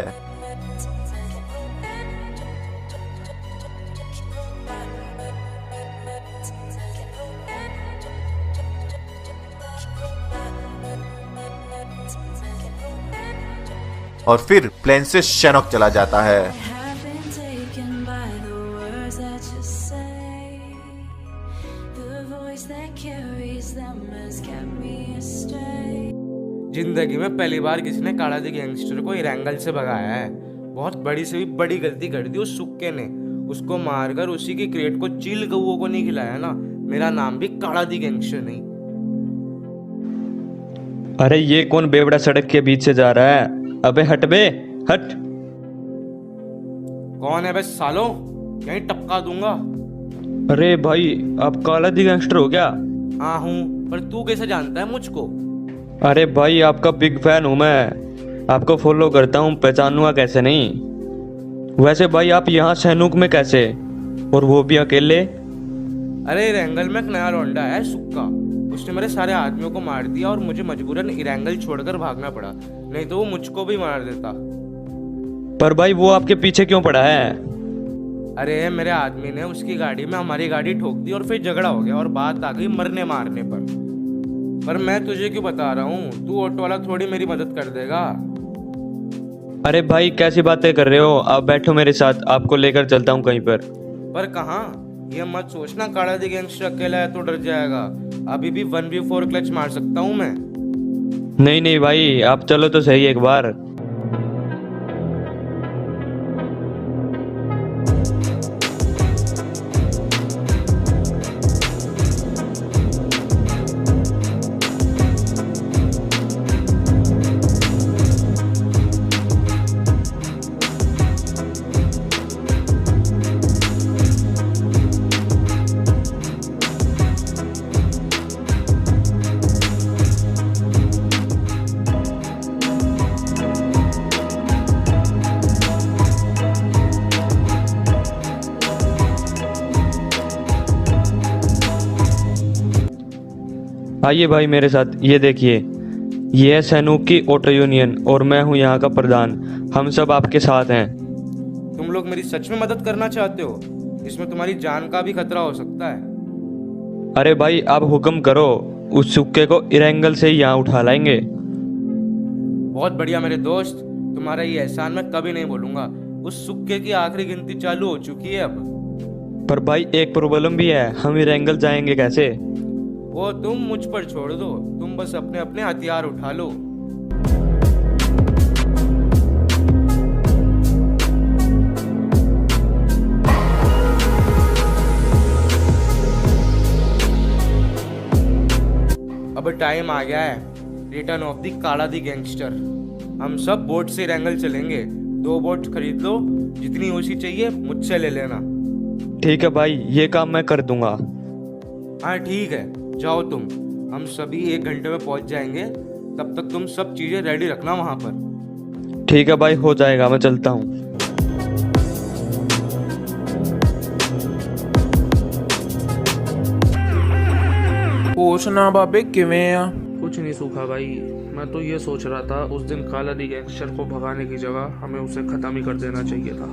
और फिर प्लेन से शैनॉक चला जाता है। जिंदगी में पहली बार किसी ने काला दी गैंगस्टर को इरंगल से भगाया है। बहुत बड़ी से भी बड़ी गलती कर दी उस सुक्के ने। उसको मारकर उसी की क्रेट को चील कौओं को नहीं खिलाया ना, मेरा नाम भी काला दी गैंगस्टर नहीं। अरे ये कौन बेवड़ा सड़क के बीच से जा रहा है? अबे हट बे, हट। कौन है बे सालो, यहीं टपका दूंगा। अरे भाई आप काला दी गैंगस्टर हो क्या? हाँ हूँ, पर तू कैसे जानता है मुझको? अरे भाई आपका बिग फैन हूँ मैं, आपको फॉलो करता हूँ, पहचानूंगा कैसे नहीं। वैसे भाई आप यहाँ सैनुक में कैसे, और वो भी अकेले? अरे इरेंगल में एक नया लौंडा है सुक्का, उसने मेरे सारे आदमियों को मार दिया और मुझे मजबूरन इरेंगल छोड़कर भागना पड़ा, नहीं तो वो मुझको भी मार देता। पर भाई वो आपके पीछे क्यों पड़ा है? अरे मेरे आदमी ने उसकी गाड़ी में हमारी गाड़ी ठोक दी और फिर झगड़ा हो गया और बात आ गई मरने मारने पर मैं तुझे क्यों बता रहा हूँ, तू ऑटो वाला थोड़ी मेरी मदद कर देगा। अरे भाई कैसी बातें कर रहे हो, आप बैठो मेरे साथ, आपको लेकर चलता हूँ कहीं पर कहाँ? ये मत सोचना काला दी गैंगस्टर अकेला है तो डर जाएगा, अभी भी 1v4 क्लच मार सकता हूँ मैं। नहीं नहीं भाई आप चलो तो सही एक बार। आइए भाई मेरे साथ, ये देखिए, ये है सैनुक की ऑटो यूनियन और मैं हूँ यहाँ का प्रधान, हम सब आपके साथ हैं। तुम लोग मेरी सच में मदद करना चाहते हो? इसमें तुम्हारी जान का भी खतरा हो सकता है। अरे भाई आप हुक्म करो, उस सुक्के को इरेंगल से ही यहाँ उठा लाएंगे। बहुत बढ़िया मेरे दोस्त, तुम्हारा ये एहसान मैं कभी नहीं भूलूंगा। उस सुक्के की आखिरी गिनती चालू हो चुकी है अब। पर भाई एक प्रॉब्लम भी है, हम इरेंगल जाएंगे कैसे? वो तुम मुझ पर छोड़ दो, तुम बस अपने अपने हथियार उठा लो। अब टाइम आ गया है रिटर्न ऑफ द काला दी गैंगस्टर। हम सब बोट से इरेंगल चलेंगे, 2 बोट खरीद लो, जितनी ओसी चाहिए मुझसे ले लेना। ठीक है भाई, ये काम मैं कर दूंगा। हाँ ठीक है, जाओ तुम, हम सभी 1 घंटे में पहुंच जाएंगे, तब तक तुम सब चीजें रेडी रखना वहां पर। ठीक है भाई, हो जाएगा, मैं चलता हूँ। पूछना बाबे किवें आ? कुछ नहीं सूखा भाई, मैं तो ये सोच रहा था उस दिन काला दी गैंगस्टर को भगाने की जगह हमें उसे खत्म ही कर देना चाहिए था।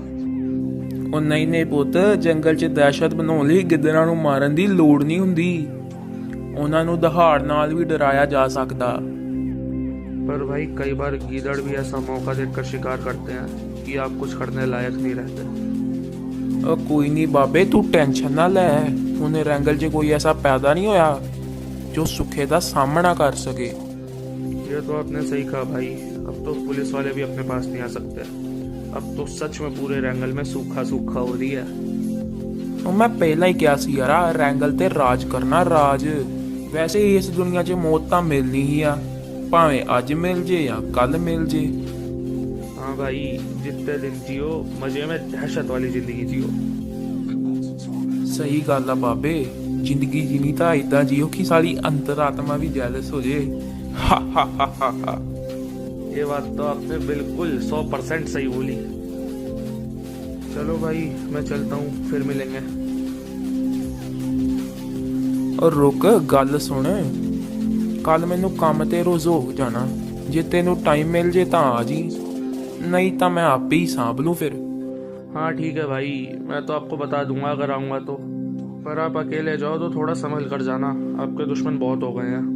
ਉਹ ਨਹੀਂ ਨਹੀਂ ਪੁੱਤ, ਜੰਗਲ 'ਚ ਦਹਿਸ਼ਤ ਬਣਾਉਣ ਲਈ ਗਿੱਦੜਾਂ ਨੂੰ ਮਾਰਨ ਦੀ ਲੋੜ ਨਹੀਂ ਹੁੰਦੀ, ਉਹਨਾਂ ਨੂੰ ਦਹਾੜ ਨਾਲ ਵੀ ਡਰਾਇਆ ਜਾ ਸਕਦਾ। पर भाई कई बार गीदड़ भी ऐसा मौका देखकर शिकार करते हैं कि आप कुछ करने लायक नहीं रहते। ਉਹ ਕੋਈ ਨਹੀਂ ਬਾਬੇ, ਤੂੰ ਟੈਨਸ਼ਨ ਨਾ ਲੈ, ਹੁਣ ਰੈਂਗਲ 'ਚ ਕੋਈ ਐਸਾ ਪੈਦਾ नहीं ਹੋਇਆ जो सुखे ਦਾ ਸਾਹਮਣਾ ਕਰ ਸਕੇ। ये तो आपने सही कहा भाई, अब तो पुलिस वाले भी अपने पास नहीं आ सकते। अब तो सच में पूरे रैंगल में सूखा सूखा हो रही है। ਉਹ ਮੈਂ ਪਹਿਲਾਂ ਹੀ ਕਿਹਾ ਸੀ ਯਾਰ, ਰੈਂਗਲ ਤੇ ਰਾਜ ਕਰਨਾ ਰਾਜ। ਵੈਸੇ ਇਸ ਦੁਨੀਆ 'ਚ ਮੌਤ ਤਾਂ ਮਿਲਣੀ ਹੀ ਆ, ਭਾਵੇਂ ਅੱਜ ਮਿਲ ਜੇ ਜਾਂ ਕੱਲ ਮਿਲ ਜੇ। हाँ भाई, जितने दिन जियो मजे में दहशत वाली जिंदगी जियो। ਸਹੀ ਗੱਲ ਆ ਬਾਬੇ, ਜ਼ਿੰਦਗੀ ਜੀਣੀ ਤਾਂ ਇਦਾਂ ਜੀਓ ਕਿ ਸਾਡੀ ਅੰਤਰਾਤਮਾ ਵੀ ਜੈਲਸ ਹੋ ਜੇ। ਹਾ ਹਾ ਹਾ ਹਾ ਹਾ। ये बात तो आपने बिल्कुल 100% सही बोली। चलो भाई मैं चलता हूँ, फिर मिलेंगे। और रुक, गल सुन, कल मैनू काम ते रोज़ोक जाना, जे तेनू टाइम मिल जे तां आ जी, नहीं तो मैं आप ही सांभ लूँ फिर। हाँ ठीक है भाई, मैं तो आपको बता दूंगा अगर आऊँगा तो, पर आप अकेले जाओ तो थोड़ा संभल कर जाना, आपके दुश्मन बहुत हो गए हैं।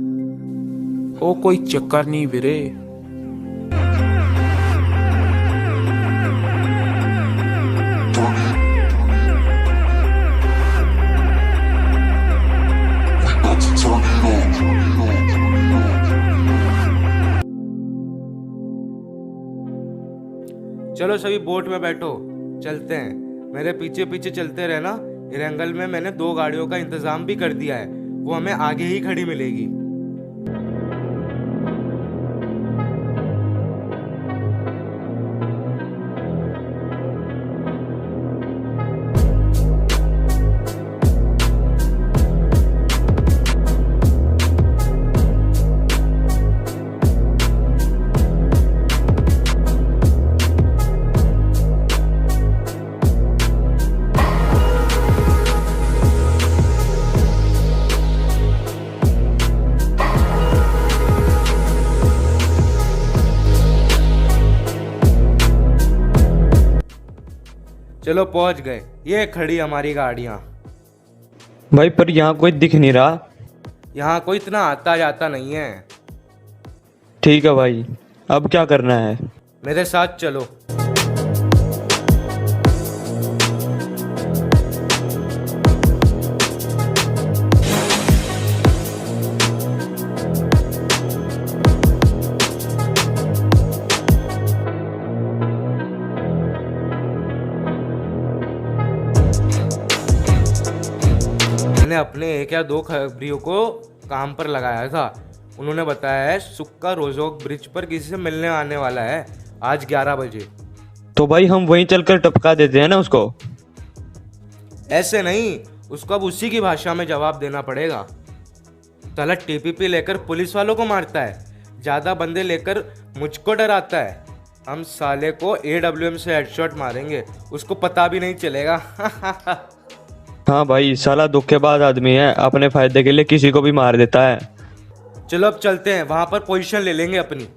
ओ कोई चक्कर नहीं वीरे। चलो सभी बोट में बैठो, चलते हैं। मेरे पीछे पीछे चलते रहना। इरंगल में मैंने 2 गाड़ियों का इंतजाम भी कर दिया है, वो हमें आगे ही खड़ी मिलेगी। चलो पहुंच गए, ये खड़ी हमारी गाड़ियाँ। भाई पर यहाँ कोई दिख नहीं रहा। यहाँ कोई इतना आता जाता नहीं है। ठीक है भाई, अब क्या करना है? मेरे साथ चलो। मैंने अपने 1 या 2 खबरियों को काम पर लगाया था। उन्होंने बताया है सुक्का रोजोक ब्रिज पर किसी से मिलने आने वाला है आज 11 बजे। तो भाई हम वहीं चलकर टपका देते हैं ना उसको। ऐसे नहीं, उसको अब उसी की भाषा में जवाब देना पड़ेगा। साला टीपीपी लेकर पुलिस वालों को मारता है, ज्यादा बंदे लेकर मुझको डराता है। हम साले को AWM से हेडशॉट मारेंगे, उसको पता भी नहीं चलेगा। हाँ भाई, साला धोखेबाज आदमी है, अपने फायदे के लिए किसी को भी मार देता है। चलो अब चलते हैं, वहां पर पोजीशन ले लेंगे अपनी।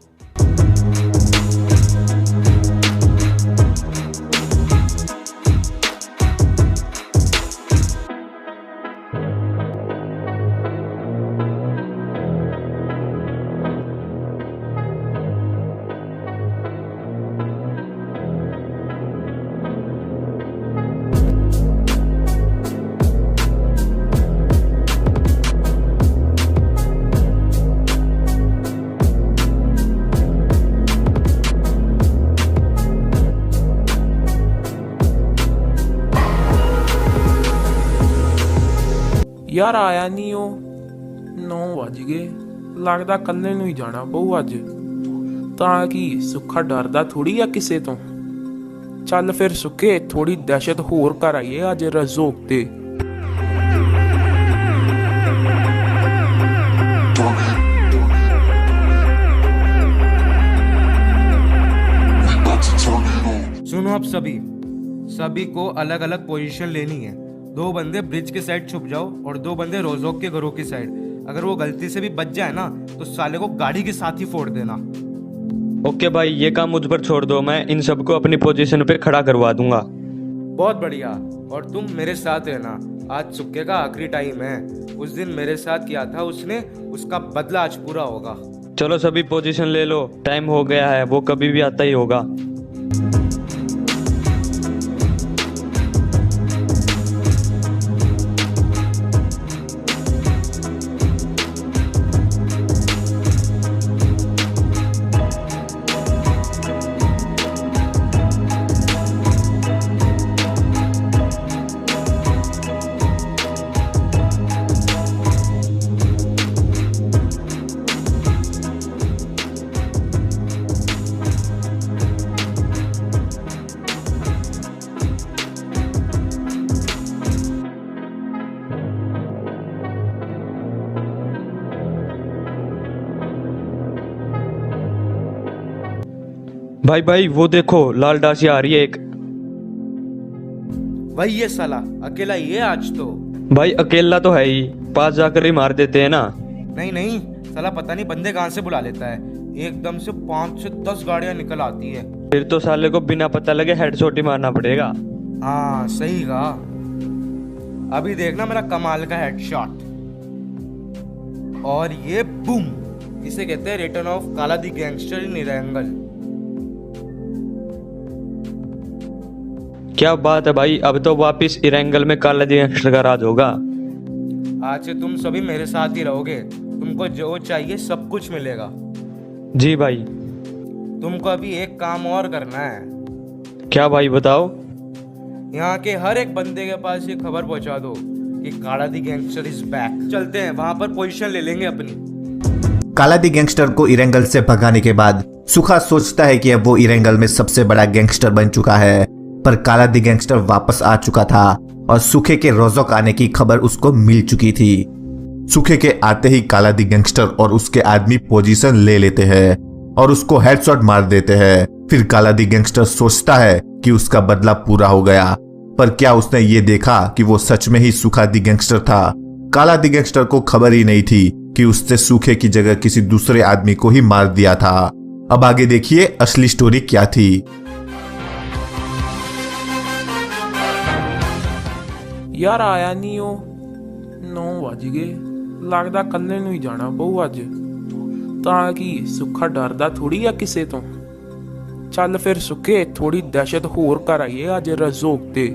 ਯਾਰ ਆਇਆ ਨਹੀਂ ਉਹ 9 ਵੱਜ ਗਏ ਲੱਗਦਾ ਕੱਲੇ ਨੂੰ ਹੀ ਜਾਣਾ ਪਊ ਅੱਜ ਤਾਂ ਕੀ ਸੁੱਖਾ ਡਰਦਾ ਥੋੜੀ ਆ ਕਿਸੇ ਤੋਂ ਚੱਲ ਫਿਰ ਸੁੱਕੇ ਥੋੜੀ ਦਹਿਸ਼ਤ ਹੋਰ ਕਰ ਆਈਏ ਅੱਜ ਰਜ਼ੋਕ ਤੇ सुनो अब सभी को अलग अलग पोजीशन लेनी है। 2 बंदे ब्रिज के साइड छुप जाओ और 2 बंदे रोजोक के घरों की साइड। अगर वो गलती से भी बच जाए ना तो साले को गाड़ी के साथ ही फोड़ देना। ओके भाई, ये काम मुझ पर छोड़ दो, मैं इन सबको अपनी पोजीशन पे खड़ा करवा दूंगा। बहुत बढ़िया, और तुम मेरे साथ रहना। आज सुक्के का आखिरी टाइम है। उस दिन मेरे साथ किया था उसने, उसका बदला आज पूरा होगा। चलो सभी पोजीशन ले लो, टाइम हो गया है, वो कभी भी आता ही होगा। भाई भाई वो देखो, लाल डासी आ रही है एक। वही ये साला अकेला ही है आज तो। भाई अकेला तो है ही, पास जाकर ही मार देते हैं ना। नहीं नहीं, साला पता नहीं बंदे कहाँ से बुला लेता है। एकदम से 5 से 10 गाड़ियां निकल आती है। फिर तो साले को बिना पता लगे हेडशॉट ही मारना पड़ेगा। हाँ सही कहा। अभी देखना मेरा कमाल का हेडशॉट। और ये बूम, इसे कहते हैं रिटर्न ऑफ काला दी गैंगस्टर इन इरंगल। क्या बात है भाई, अब तो वापिस इरंगल में काला दी गैंगस्टर का राज होगा। आज से तुम सभी मेरे साथ ही रहोगे। तुमको जो चाहिए सब कुछ मिलेगा। जी भाई। तुमको अभी एक काम और करना है। क्या भाई बताओ। यहाँ के हर एक बंदे के पास ये खबर पहुंचा दो कि काला दी गैंगस्टर इज बैक। चलते हैं, वहां पर पोजीशन ले लेंगे अपनी। काला दी गैंगस्टर को इरेंगल से भगाने के बाद सुखा सोचता है कि अब वो इरेंगल में सबसे बड़ा गैंगस्टर बन चुका है, पर काला दी गैंगस्टर वापस आ चुका था और सूखे के रोजोक आने की खबर उसको मिल चुकी थी। सूखे के आते ही काला दी गैंगस्टर और उसके आदमी पोजीशन ले लेते हैं और उसको हेडशॉट मार देते हैं। फिर काला दी गैंगस्टर सोचता है कि उसका बदला पूरा हो गया, पर क्या उसने ये देखा कि वो सच में ही सूखा दी गैंगस्टर था। काला दी गैंगस्टर को खबर ही नहीं थी कि उसने सूखे की जगह किसी दूसरे आदमी को ही मार दिया था। अब आगे देखिए असली स्टोरी क्या थी। यार आया नहीं हो, 9 ਵੱਜ ਗਏ। ਲੱਗਦਾ ਕੱਲੇ ਨੂੰ ਹੀ ਜਾਣਾ ਪਊ ਅੱਜ। ਤਾਂ ਕੀ ਸੁੱਖਾ ਡਰਦਾ ਥੋੜੀ ਆ ਕਿਸੇ ਤੋਂ। ਚੱਲ ਫਿਰ ਸੁੱਕੇ, ਥੋੜੀ ਦਹਿਸ਼ਤ ਹੋਰ ਕਰ ਆਈਏ ਅੱਜ ਰਜ਼ੋਕ ਤੇ।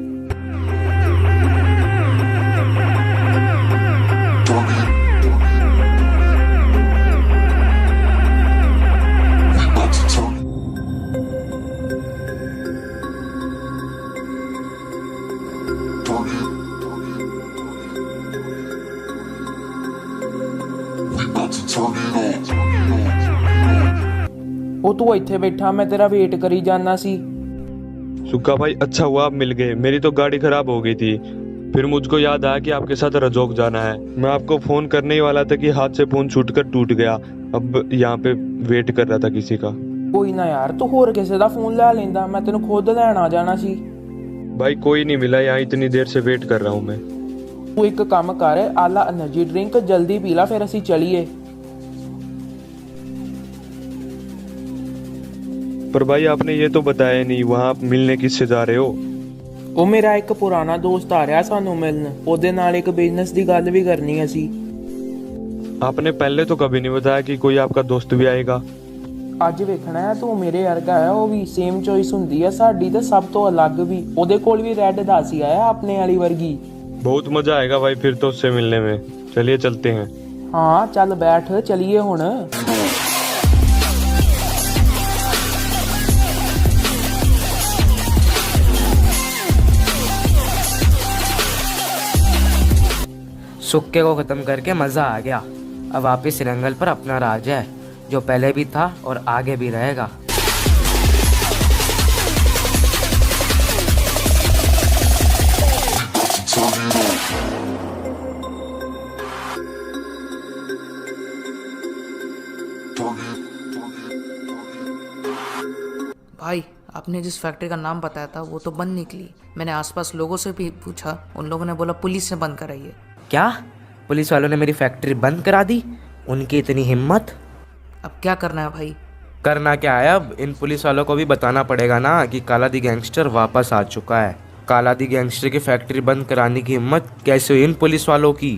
ਉਹ ਤੂੰ ਇੱਥੇ ਬੈਠਾ, ਮੈਂ ਤੇਰਾ ਵੇਟ ਕਰੀ ਜਾਨਾ ਸੀ। सुक्का भाई अच्छा हुआ आप मिल गए, मेरी तो गाड़ी खराब हो गई थी। फिर मुझको याद आया कि आपके साथ रजोक जाना है। मैं आपको फोन करने ही वाला था कि हाथ से फोन छूटकर टूट गया। अब यहाँ पे वेट कर रहा था किसी का। ਕੋਈ ਨਾ ਯਾਰ, ਤੂੰ ਹੋਰ ਕਿਸੇ ਦਾ ਫੋਨ ਲੈ ਲੈਂਦਾ, ਮੈਂ ਤੈਨੂੰ ਖੁਦ ਲੈਣ ਆ ਜਾਣਾ ਸੀ। भाई कोई नहीं मिला, यहाँ इतनी देर से वेट कर रहा हूँ मैं। ਤੂੰ ਇੱਕ ਕੰਮ ਕਰ, ਆਲਾ એનર્ਜੀ ਡਰਿੰਕ ਜਲਦੀ ਪੀ ਲਾ, ਫਿਰ ਅਸੀਂ ਚਲੀਏ। पर भाई आपने ये तो बताया नहीं, वहाँ आप मिलने किससे जा रहे हो? ਉਹ ਮੇਰਾ ਇੱਕ ਪੁਰਾਣਾ ਦੋਸਤ ਆ ਰਿਹਾ ਸਾਨੂੰ ਮਿਲਣ, ਉਹਦੇ ਨਾਲ ਇੱਕ ਬਿਜ਼ਨਸ ਦੀ ਗੱਲ ਵੀ ਕਰਨੀ ਅਸੀਂ। आपने पहले तो कभी नहीं बताया कि कोई आपका दोस्त भी आएगा। ਅੱਜ ਵੇਖਣਾ ਹੈ, ਤੂੰ ਮੇਰੇ ਵਰਗਾ ਹੈ, ਉਹ ਵੀ ਸੇਮ ਚੋਇਸ ਹੁੰਦੀ ਹੈ ਸਾਡੀ ਤੇ ਸਭ ਤੋਂ ਅਲੱਗ ਵੀ। ਉਹਦੇ ਕੋਲ ਵੀ ਰੈੱਡ ਦਾਸੀ ਆਇਆ ਆਪਣੇ ਵਾਲੀ ਵਰਗੀ। बहुत मजा आएगा भाई फिर तो उससे मिलने में। चलिए चलते हैं। ਹਾਂ ਚੱਲ ਬੈਠ, ਚਲੀਏ ਹੁਣ। सुक्के को ख़त्म करके मज़ा आ गया। अब वापस इरंगल पर अपना राज है, जो पहले भी था और आगे भी रहेगा। भाई आपने जिस फैक्ट्री का नाम बताया था वो तो बंद निकली। मैंने आसपास लोगों से भी पूछा, उन लोगों ने बोला पुलिस ने बंद कराई है। क्या पुलिस वालों ने मेरी फैक्ट्री बंद करा दी? उनकी इतनी हिम्मत! अब क्या करना है भाई? करना क्या है, अब इन पुलिस वालों को भी बताना पड़ेगा ना कि काला दी गैंगस्टर वापस आ चुका है। काला दी गैंगस्टर की फैक्ट्री बंद कराने की हिम्मत कैसे हुई इन पुलिस वालों की?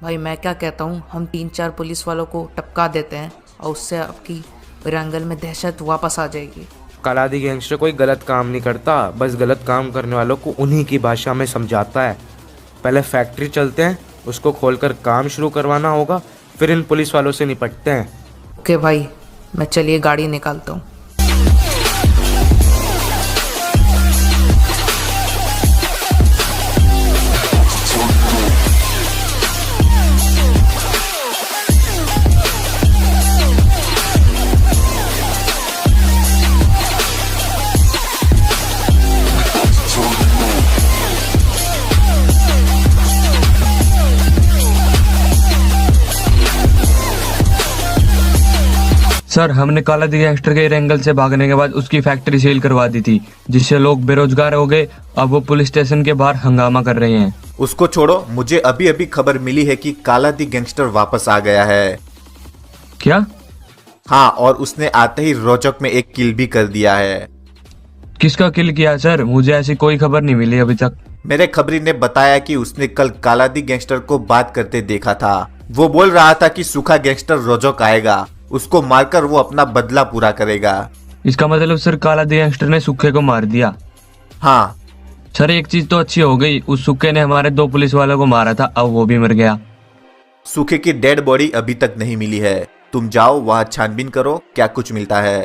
भाई मैं क्या कहता हूँ, हम 3-4 पुलिस वालों को टपका देते हैं और उससे आपकी इरंगल में दहशत वापस आ जाएगी। काला दी गैंगस्टर कोई गलत काम नहीं करता, बस गलत काम करने वालों को उन्हीं की भाषा में समझाता है। पहले फैक्ट्री चलते हैं, उसको खोलकर काम शुरू करवाना होगा, फिर इन पुलिस वालों से निपटते हैं। ओके भाई, मैं चलिए गाड़ी निकालता हूँ। सर हमने काला दी गैंगस्टर के इरंगल से भागने के बाद उसकी फैक्ट्री सील करवा दी थी, जिससे लोग बेरोजगार हो गए। अब वो पुलिस स्टेशन के बाहर हंगामा कर रहे हैं। उसको छोड़ो, मुझे अभी अभी खबर मिली है कि काला दी गैंगस्टर वापस आ गया है। क्या? हाँ, और उसने आते ही रोजक में एक किल भी कर दिया है। किसका किल किया सर? मुझे ऐसी कोई खबर नहीं मिली अभी तक। मेरे खबरी ने बताया कि उसने कल काला दी गैंगस्टर को बात करते देखा था। वो बोल रहा था कि सूखा गैंगस्टर रोजक आएगा, उसको मारकर वो अपना बदला पूरा करेगा। इसका मतलब सर काला दी गैंगस्टर ने सूखे को मार दिया? हाँ सर, एक चीज तो अच्छी हो गई, उस सूखे ने हमारे 2 पुलिस वालों को मारा था, अब वो भी मर गया। सूखे की डेड बॉडी अभी तक नहीं मिली है। तुम जाओ वहाँ छानबीन करो, क्या कुछ मिलता है।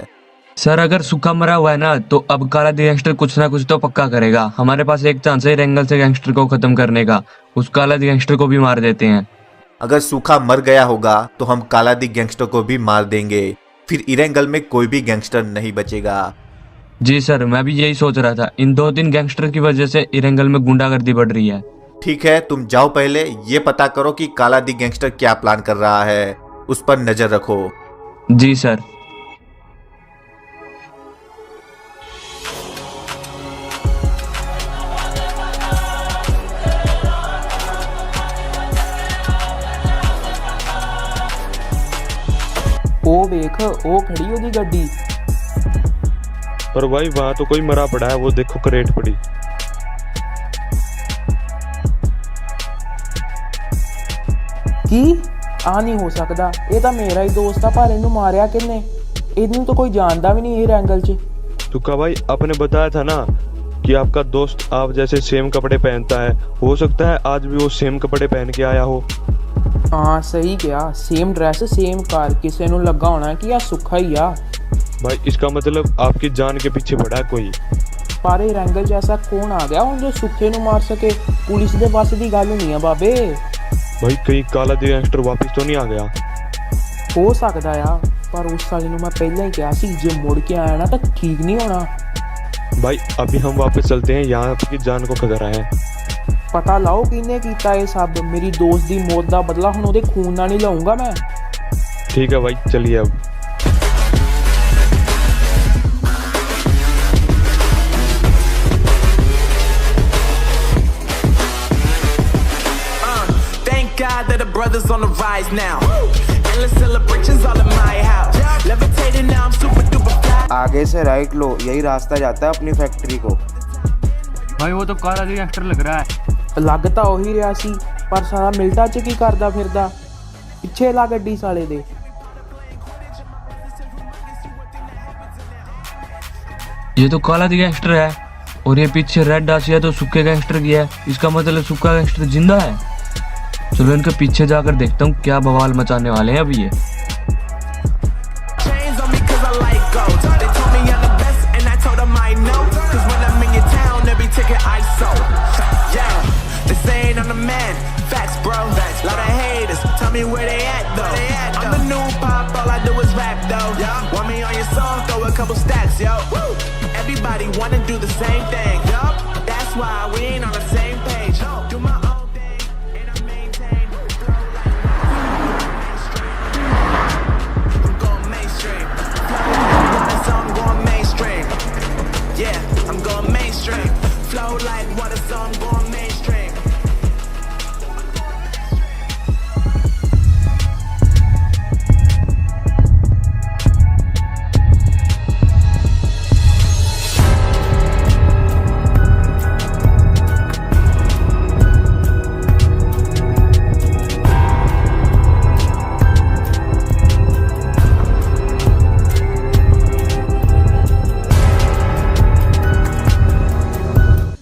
सर अगर सूखा मरा हुआ है ना तो अब काला दी गैंगस्टर कुछ ना कुछ तो पक्का करेगा। हमारे पास एक चांस है इरेंगल से गैंगस्टर को खत्म करने का। उस काला दी गैंगस्टर को भी मार देते हैं। अगर सूखा मर गया होगा तो हम काला दी गैंगस्टर को भी मार देंगे, फिर इरेंगल में कोई भी गैंगस्टर नहीं बचेगा। जी सर, मैं भी यही सोच रहा था। इन 2-3 गैंगस्टर की वजह से इरेंगल में गुंडागर्दी बढ़ रही है। ठीक है, तुम जाओ, पहले ये पता करो कि काला दी गैंगस्टर क्या प्लान कर रहा है, उस पर नजर रखो। जी सर। ओ देख, ओ खड़ी होगी गड्डी। पर भाई वहां तो कोई मरा पड़ा है, वो देखो करेट पड़ी। की आ नहीं हो सकता, ये तो मेरा ही दोस्त है, पर इन्हें मारिया किन्ने? इन्हें तो कोई जानता भी नहीं है रैंगल च। तुक्का भाई आपने बताया था ना कि आपका दोस्त आप जैसे सेम कपड़े पहनता है, हो सकता है आज भी वो सेम कपड़े पहन के आया हो। हाँ सही क्या, सेम ड्रेस सेम कार, किसी ਨੂੰ लगा होना कि यार सुखा ही आ। भाई इसका मतलब आपकी जान के पीछे पड़ा है कोई। पर रैंगल जैसा कौन आ गया जो सुखे ਨੂੰ मार सके? पुलिस के बस की गल नहीं है बाबे। भाई कहीं काला दी गैंगस्टर वापस तो नहीं आ गया? हो सकता यार, पर उस साले ਨੂੰ मैं पहले ही कहा सी जो मुड़ के आया ना तो ठीक नहीं होना। भाई अभी हम वापस चलते हैं, यहाँ आपकी जान को खतरा है। पता लाओ किने कीता ये सब। मेरी दोस्त दी मौत दा बदला हुण ओदे खून नाल नहीं लऊंगा मैं। ठीक है भाई, चलिए अब। Thank God that the brothers on the rise now. Endless celebrations all in my house. Levitating now, I'm super duper fly. आगे से राइट लो, यही रास्ता जाता है अपनी फैक्ट्री को। भाई वो तो काला दी गैंगस्टर लग रहा है। लगता ਉਹੀ ਰਿਹਾ ਸੀ, ਪਰ ਸਾਰਾ ਮਿਲਟਾ ਚ ਕੀ ਕਰਦਾ ਫਿਰਦਾ? ਪਿੱਛੇ ਲਾ ਗੱਡੀ ਸਾਲੇ ਦੇ। ये तो काला दी गैंगस्टर है और ये पीछे रेड डासिया तो सूखे गैंगस्टर की है। इसका मतलब सूखा गैंगस्टर जिंदा है। चलो इनके पीछे जाकर देखता हूँ क्या बवाल मचाने वाले हैं अभी ये। Chains on me 'cause I like gold. They told me I'm the best and I told them I know. 'Cause when I'm in your town, every ticket I sold. Yeah, they saying I'm the man. Facts, bro. Lot of haters. Tell me where they at though. I'm the new pop. All I do is rap though. Want me on your song? Throw a couple stacks, yo. Everybody wanna do the same thing. That's why we ain't on the same page. Do my own thing and I maintain. I'm going mainstream. So I'm going mainstream. Yeah, I'm going mainstream. Flow like water, so I'm going mainstream.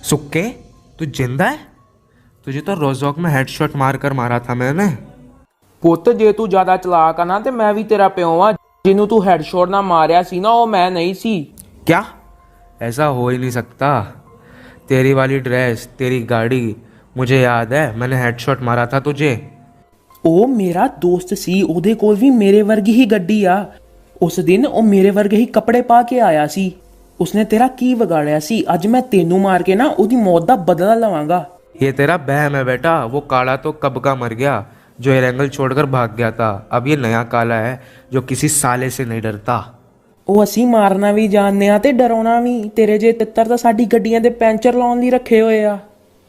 सुक्के, तू जिंदा है? तुझे तो रोजोक में headshot मारकर मारा था मैंने। ਪੁੱਤ ਜੇ ਤੂੰ ਜ਼ਿਆਦਾ ਚਲਾਕ ਆ ਨਾ ਤੇ ਮੈਂ ਵੀ ਤੇਰਾ ਪਿਓ ਆ। ਜਿਹਨੂੰ ਤੂੰ ਹੈਡਸ਼ਾਟ ਨਾਲ ਮਾਰਿਆ ਸੀ ਨਾ ਉਹ ਮੈਂ ਨਹੀਂ ਸੀ। क्या? ऐसा हो ही नहीं सकता। तेरी वाली ड्रेस, तेरी गाड़ी, मुझे याद है मैंने हेडशॉट मारा था तुझे। ਉਹ ਮੇਰਾ ਦੋਸਤ ਸੀ, ਉਹਦੇ ਕੋਲ ਵੀ ਮੇਰੇ ਵਰਗੀ ਹੀ ਗੱਡੀ ਆ। ਉਸ ਦਿਨ ਉਹ ਮੇਰੇ ਵਰਗੇ ਹੀ ਕੱਪੜੇ ਪਾ ਕੇ ਆਇਆ ਸੀ। ਉਸਨੇ ਤੇਰਾ ਕੀ ਵਿਗਾੜਿਆ ਸੀ? ਅੱਜ ਮੈਂ ਤੈਨੂੰ ਮਾਰ ਕੇ ਨਾ ਉਹਦੀ ਮੌਤ ਦਾ ਬਦਲਾ ਲਵਾਂਗਾ। ये तेरा बहम है बेटा। वो काला तो कब का मर गया जो एरेंगल छोड़कर भाग गया था। अब ये नया काला है जो किसी साले से नहीं डरता। ਉਹ ਅਸੀਂ ਮਾਰਨਾ ਵੀ ਜਾਣਦੇ ਆ ਤੇ ਡਰਾਉਣਾ ਵੀ। ਤੇਰੇ ਜੇ ਤਿੱਤਰ ਤਾਂ ਸਾਡੀ ਗੱਡੀਆਂ ਦੇ ਪੈਂਚਰ ਲਾਉਣ ਲਈ ਰੱਖੇ ਹੋਏ ਆ।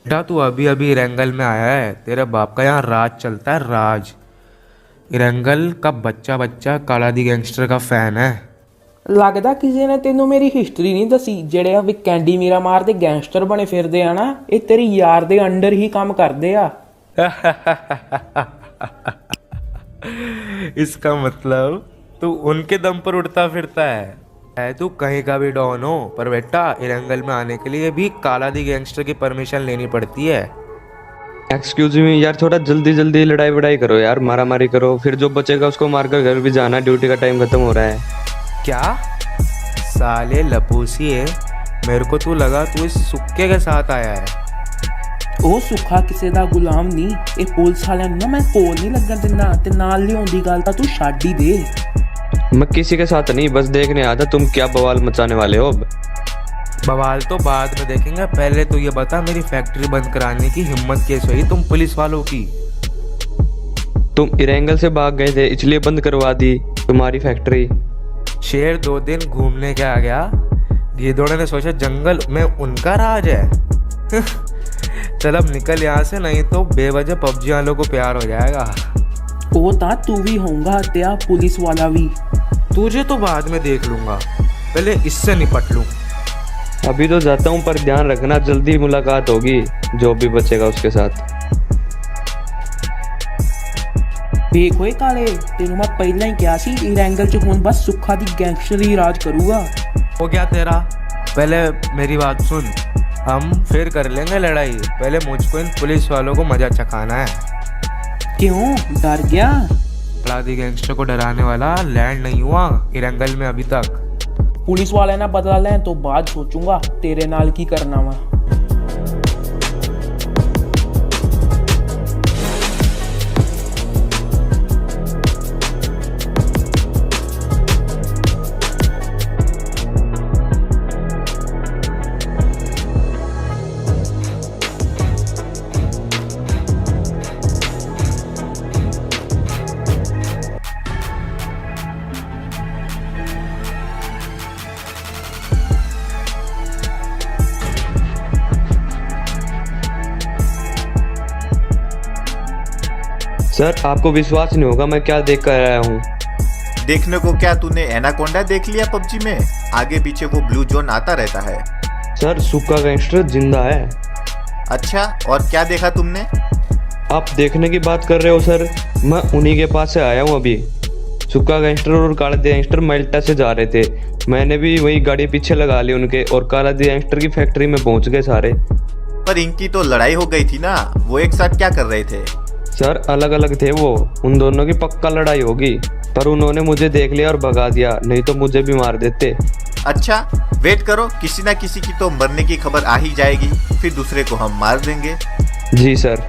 बेटा तू अभी अभी इरेंगल में आया है, तेरे बाप का यहाँ राज चलता है, राज। इरेंगल का बच्चा बच्चा काला दी गैंगस्टर का फैन है। ਲੱਗਦਾ ਕਿਸੇ ਨੇ ਤੈਨੂੰ ਮੇਰੀ ਹਿਸਟਰੀ ਨਹੀਂ ਦੱਸੀ। ਜਿਹੜੇ ਆ ਵੀ ਕੈਂਡੀ ਮੀਰਾ ਮਾਰ ਦੇ ਗੈਂਗਸਟਰ ਬਣੇ ਫਿਰਦੇ ਆ ਨਾ, ਇਹ ਤੇਰੀ ਯਾਰ ਦੇ ਅੰਡਰ ਹੀ ਕੰਮ ਕਰਦੇ ਆ। इसका मतलब तू उनके दम पर उड़ता फिरता है। तू कहीं का भी डॉन हो, पर बेटा इरेंगल में आने के लिए भी काला दी गैंगस्टर की परमिशन लेनी पड़ती है। एक्सक्यूज मी यार, थोड़ा जल्दी जल्दी लड़ाई वड़ाई करो यार, मारा मारी करो, फिर जो बचेगा उसको मारकर घर भी जाना। ड्यूटी का टाइम खत्म हो रहा है। क्या? साले लपूसिए, मेरे को तू लगा तू इस सुक्के के साथ आया है। ਉਹ ਸੁੱਖਾ ਕਿਸੇ ਦਾ ਗੁਲਾਮ ਨਹੀਂ, ਇਹ ਪੁਲਿਸ ਵਾਲਿਆਂ ਨੂੰ ਨਾ ਮੈਂ ਕੋਲ ਨਹੀਂ ਲੱਗਣ ਦਿੰਦਾ, ਤੇ ਨਾਲ ਲਿਆਉਣ ਦੀ ਗੱਲ ਤਾਂ ਤੂੰ ਛੱਡ ਹੀ ਦੇ। मैं किसी के साथ नहीं, बस देखने आया था तुम क्या बवाल मचाने वाले हो। अब बवाल तो बाद में देखेंगे, पहले तो ये बता मेरी फैक्ट्री बंद कराने की हिम्मत कैसे हुई तुम पुलिस वालों की? तुम इरेंगल से भाग गए थे इसलिए बंद करवा दी तुम्हारी फैक्ट्री। शेर 2 दिन घूमने के आ गया, गिद्धोड़े ने सोचा जंगल में उनका राज है। चल अब निकल यहाँ से, नहीं तो बेवजह पबजी वालों को प्यार हो जाएगा। ਉਹ ਤਾਂ ਤੂੰ ਵੀ ਹੋਊਗਾ ਤੇ ਆ ਪੁਲਿਸ ਵਾਲਾ ਵੀ। तुझे तो बाद में देख लूंगा, पहले इससे निपट लूं। अभी तो जाता हूँ पर ध्यान रखना जल्दी मुलाकात होगी जो भी बचेगा उसके साथ। ਵੇਖ ਓਏ ਕਾਲੇ, ਤੈਨੂੰ ਮੈਂ ਪਹਿਲਾਂ ਹੀ ਕਿਹਾ ਸੀ ਇਰੈਂਗਲ 'ਚ ਹੁਣ ਬਸ ਸੁੱਖਾ ਦੀ ਗੈਂਗਸਟਰ ਹੀ ਰਾਜ ਕਰੂਗਾ। हो गया तेरा, पहले मेरी बात सुन, हम फिर कर लेंगे लड़ाई, पहले मुझको इन पुलिस वालों को मजा चखाना है। क्यों डर गया? अपराधी गैंगस्टर को डराने वाला लैंड नहीं हुआ इरंगल में अभी तक। ਪੁਲਿਸ ਵਾਲਿਆਂ ਨਾਲ ਬਦਲਾ ਲੈਣ ਤੋਂ ਬਾਅਦ ਸੋਚੂੰਗਾ ਤੇਰੇ ਨਾਲ ਕੀ ਕਰਨਾ ਵਾ। सर आपको विश्वास नहीं होगा मैं क्या देख कर आया हूँ। देखने को क्या, तूने एनाकोंडा देख लिया पबजी में? आगे पीछे वो ब्लू जोन आता रहता है। सर सुक्का गैंगस्टर जिंदा है। अच्छा, और क्या देखा तुमने? आप देखने की बात कर रहे हो सर, मैं उन्हीं के पास से आया हूँ अभी। सुक्का गैंगस्टर और काला गैंगस्टर माल्टा से जा रहे थे, मैंने भी वही गाड़ी पीछे लगा ली उनके और काला गैंगस्टर की फैक्ट्री में पहुंच गए सारे। पर इनकी तो लड़ाई हो गई थी ना, वो एक साथ क्या कर रहे थे? सर अलग अलग थे वो, उन दोनों की पक्का लड़ाई होगी, पर उन्होंने मुझे देख लिया और भगा दिया, नहीं तो मुझे भी मार देते। अच्छा, वेट करो, किसी ना किसी की तो मरने की खबर आ ही जाएगी, फिर दूसरे को हम मार देंगे। जी सर।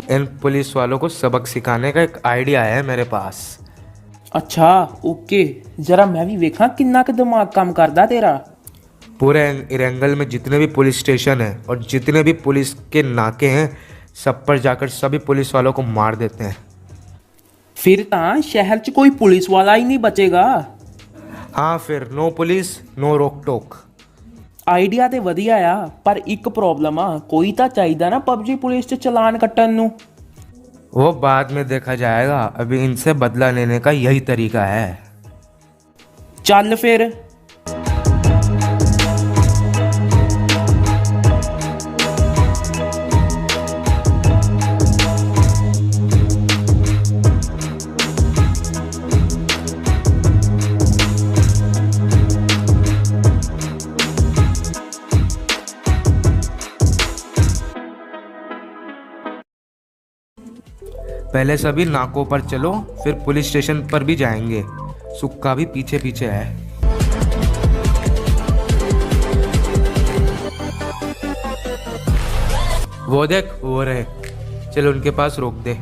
इन पुलिस वालों को सबक सिखाने का एक आइडिया है मेरे पास। अच्छा ओके, जरा मैं भी वेखा किन्ना का दिमाग काम करदा तेरा। पूरे इरंगल में जितने भी पुलिस स्टेशन हैं और जितने भी पुलिस के नाके हैं, सब पर जाकर सभी पुलिस वालों को मार देते हैं। फिर तां शहर च कोई पुलिस वाला ही नहीं बचेगा। हाँ, फिर नो पुलिस नो रोक टोक। ਆਈਡੀਆ ਤੇ ਵਧੀਆ ਆ, ਪਰ ਇੱਕ ਪ੍ਰੋਬਲਮ ਆ, ਕੋਈ ਤਾਂ ਚਾਹੀਦਾ ਨਾ ਪਬਜੀ ਪੁਲਿਸ 'ਚ ਚਲਾਨ ਕੱਟਣ ਨੂੰ। वो बाद में देखा जाएगा, अभी इनसे बदला लेने का यही तरीका है। ਚੱਲ ਫਿਰ। पहले सभी नाकों पर चलो, फिर पुलिस स्टेशन पर भी जाएंगे। सुक्का भी पीछे पीछे है। वो देख, वो रहे, चलो उनके पास रोक दे।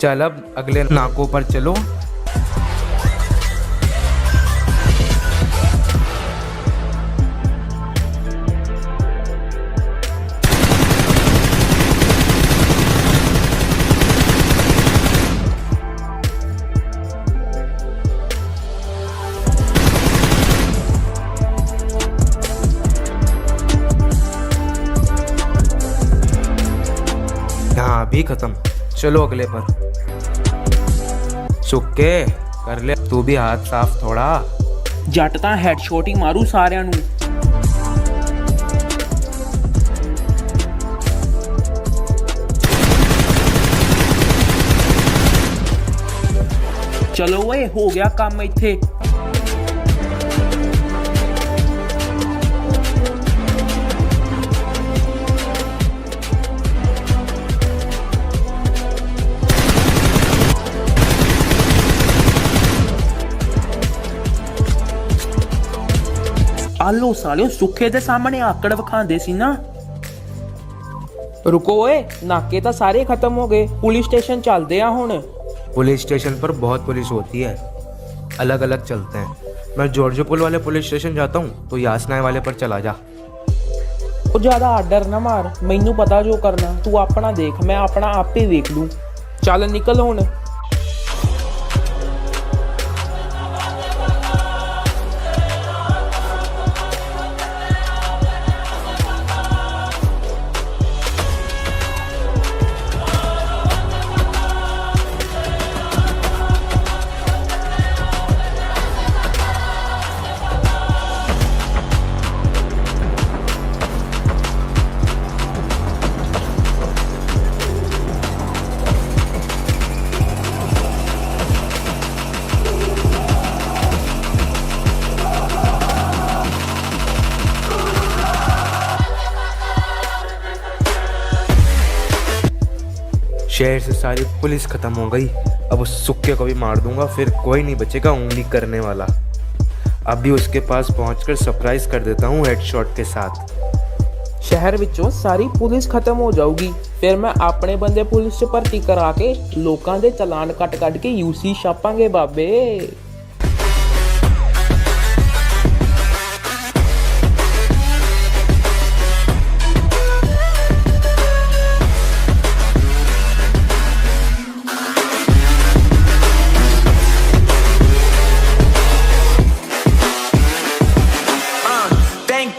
चल अब अगले नाकों पर चलो। यहाँ भी खत्म। चलो अगले पर। सुक्के कर ले तू भी हाथ साफ थोड़ा। ਜੱਟ ਤਾਂ ਹੈਡਸ਼ਾਟ ਹੀ ਮਾਰੂ ਸਾਰਿਆਂ ਨੂੰ। ਚਲੋ ਓਏ ਹੋ ਗਿਆ ਕੰਮ ਇੱਥੇ। ਆਲੋ ਸਾਲਿਓ ਸੁੱਖੇ ਦੇ ਸਾਹਮਣੇ ਆਕੜ ਵਿਖਾਉਂਦੇ ਸੀ ਨਾ। ਰੁਕੋ ਓਏ ਨਾਕੇ ਤਾਂ ਸਾਰੇ ਖਤਮ ਹੋ ਗਏ, ਪੁਲਿਸ स्टेशन ਚੱਲਦੇ ਆ ਹੁਣ। पुलिस स्टेशन पर बहुत पुलिस होती है, अलग अलग चलते हैं। मैं जॉर्ज पुल वाले पुलिस स्टेशन जाता हूँ, तो यासनाए वाले पर चला जा। ਉਹ ਜ਼ਿਆਦਾ ਆਰਡਰ ਨਾ ਮਾਰ, ਮੈਨੂੰ ਪਤਾ ਜੋ ਕਰਨਾ, ਤੂੰ ਆਪਣਾ ਦੇਖ, ਮੈਂ ਆਪਣਾ ਆਪੇ ਵੇਖ ਲੂੰ। ਚੱਲ ਨਿਕਲ ਹੁਣ। शहर से सारी पुलिस खत्म हो गई। अब उस सुक्के को भी मार दूंगा, फिर कोई नहीं बचेगा उंगली करने वाला। अभी उसके पास पहुंचकर सरप्राइज कर देता हूँ हेडशॉट के साथ। ਸ਼ਹਿਰ ਵਿੱਚੋਂ ਸਾਰੀ ਪੁਲਿਸ ਖਤਮ ਹੋ ਜਾਊਗੀ, ਫਿਰ ਮੈਂ ਆਪਣੇ ਬੰਦੇ ਪੁਲਿਸ 'ਚ ਭਰਤੀ ਕਰਾ ਕੇ ਲੋਕਾਂ ਦੇ ਚਲਾਨ ਕੱਟ ਕੇ ਯੂਸੀ ਛਾਪਾਂਗੇ ਬਾਬੇ।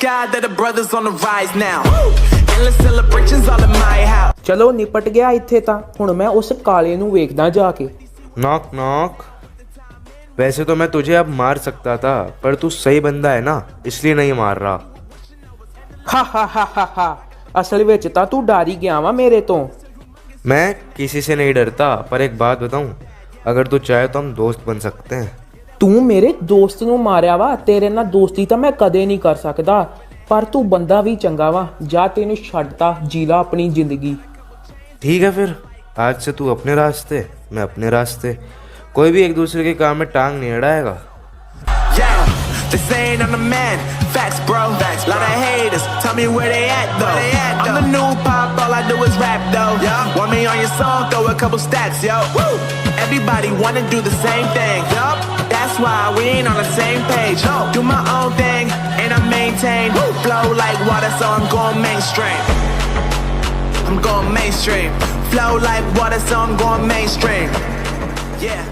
God that the brothers on the rise now. Endless celebrations all in my house. ਚਲੋ ਨਿਪਟ ਗਿਆ ਇੱਥੇ ਤਾਂ, ਹੁਣ ਮੈਂ ਉਸ ਕਾਲੇ ਨੂੰ ਵੇਖਦਾ ਜਾ ਕੇ। Knock knock. वैसे तो मैं तुझे अब मार सकता था, पर तू सही बंदा है ना, इसलिए नहीं मार रहा। ਹਾ ਹਾ ਹਾ ਹਾ ਹਾ, ਅਸਲ ਵਿੱਚ ਤਾਂ ਤੂੰ ਡਰ ਹੀ ਗਿਆ ਵਾ ਮੇਰੇ ਤੋਂ। मैं किसी से नहीं डरता, पर एक बात बताऊं, अगर तू चाहे तो हम दोस्त बन सकते हैं। ਤੂੰ ਮੇਰੇ ਦੋਸਤ ਨੂੰ ਮਾਰਿਆ ਵਾ, ਤੇਰੇ ਨਾਲ ਦੋਸਤੀ ਤਾਂ ਮੈਂ ਕਦੇ ਨਹੀਂ ਕਰ ਸਕਦਾ, ਪਰ ਤੂੰ ਬੰਦਾ ਵੀ ਚੰਗਾ ਵਾ, ਜਾ ਤੈਨੂੰ ਛੱਡਤਾ, ਜੀ ਲਾ ਆਪਣੀ ਜ਼ਿੰਦਗੀ। ठीक है फिर, आज से तू अपने रास्ते, मैं अपने रास्ते, कोई भी एक दूसरे के काम में टांग नहीं अड़ाएगा। Yeah, this ain't on the man. Facts, bro. Facts, lot of haters. Tell me where they at though. I'm the new pop, all I do is rap though. Yeah. Want me on your song? Throw a couple stacks, yo. Woo. Everybody wanna do the same thing. Yup. That's why we ain't on the same page. No. Do my own thing and I maintain. Woo. Flow like water, so I'm going mainstream. I'm going mainstream. Flow like water, so I'm going mainstream. Yeah.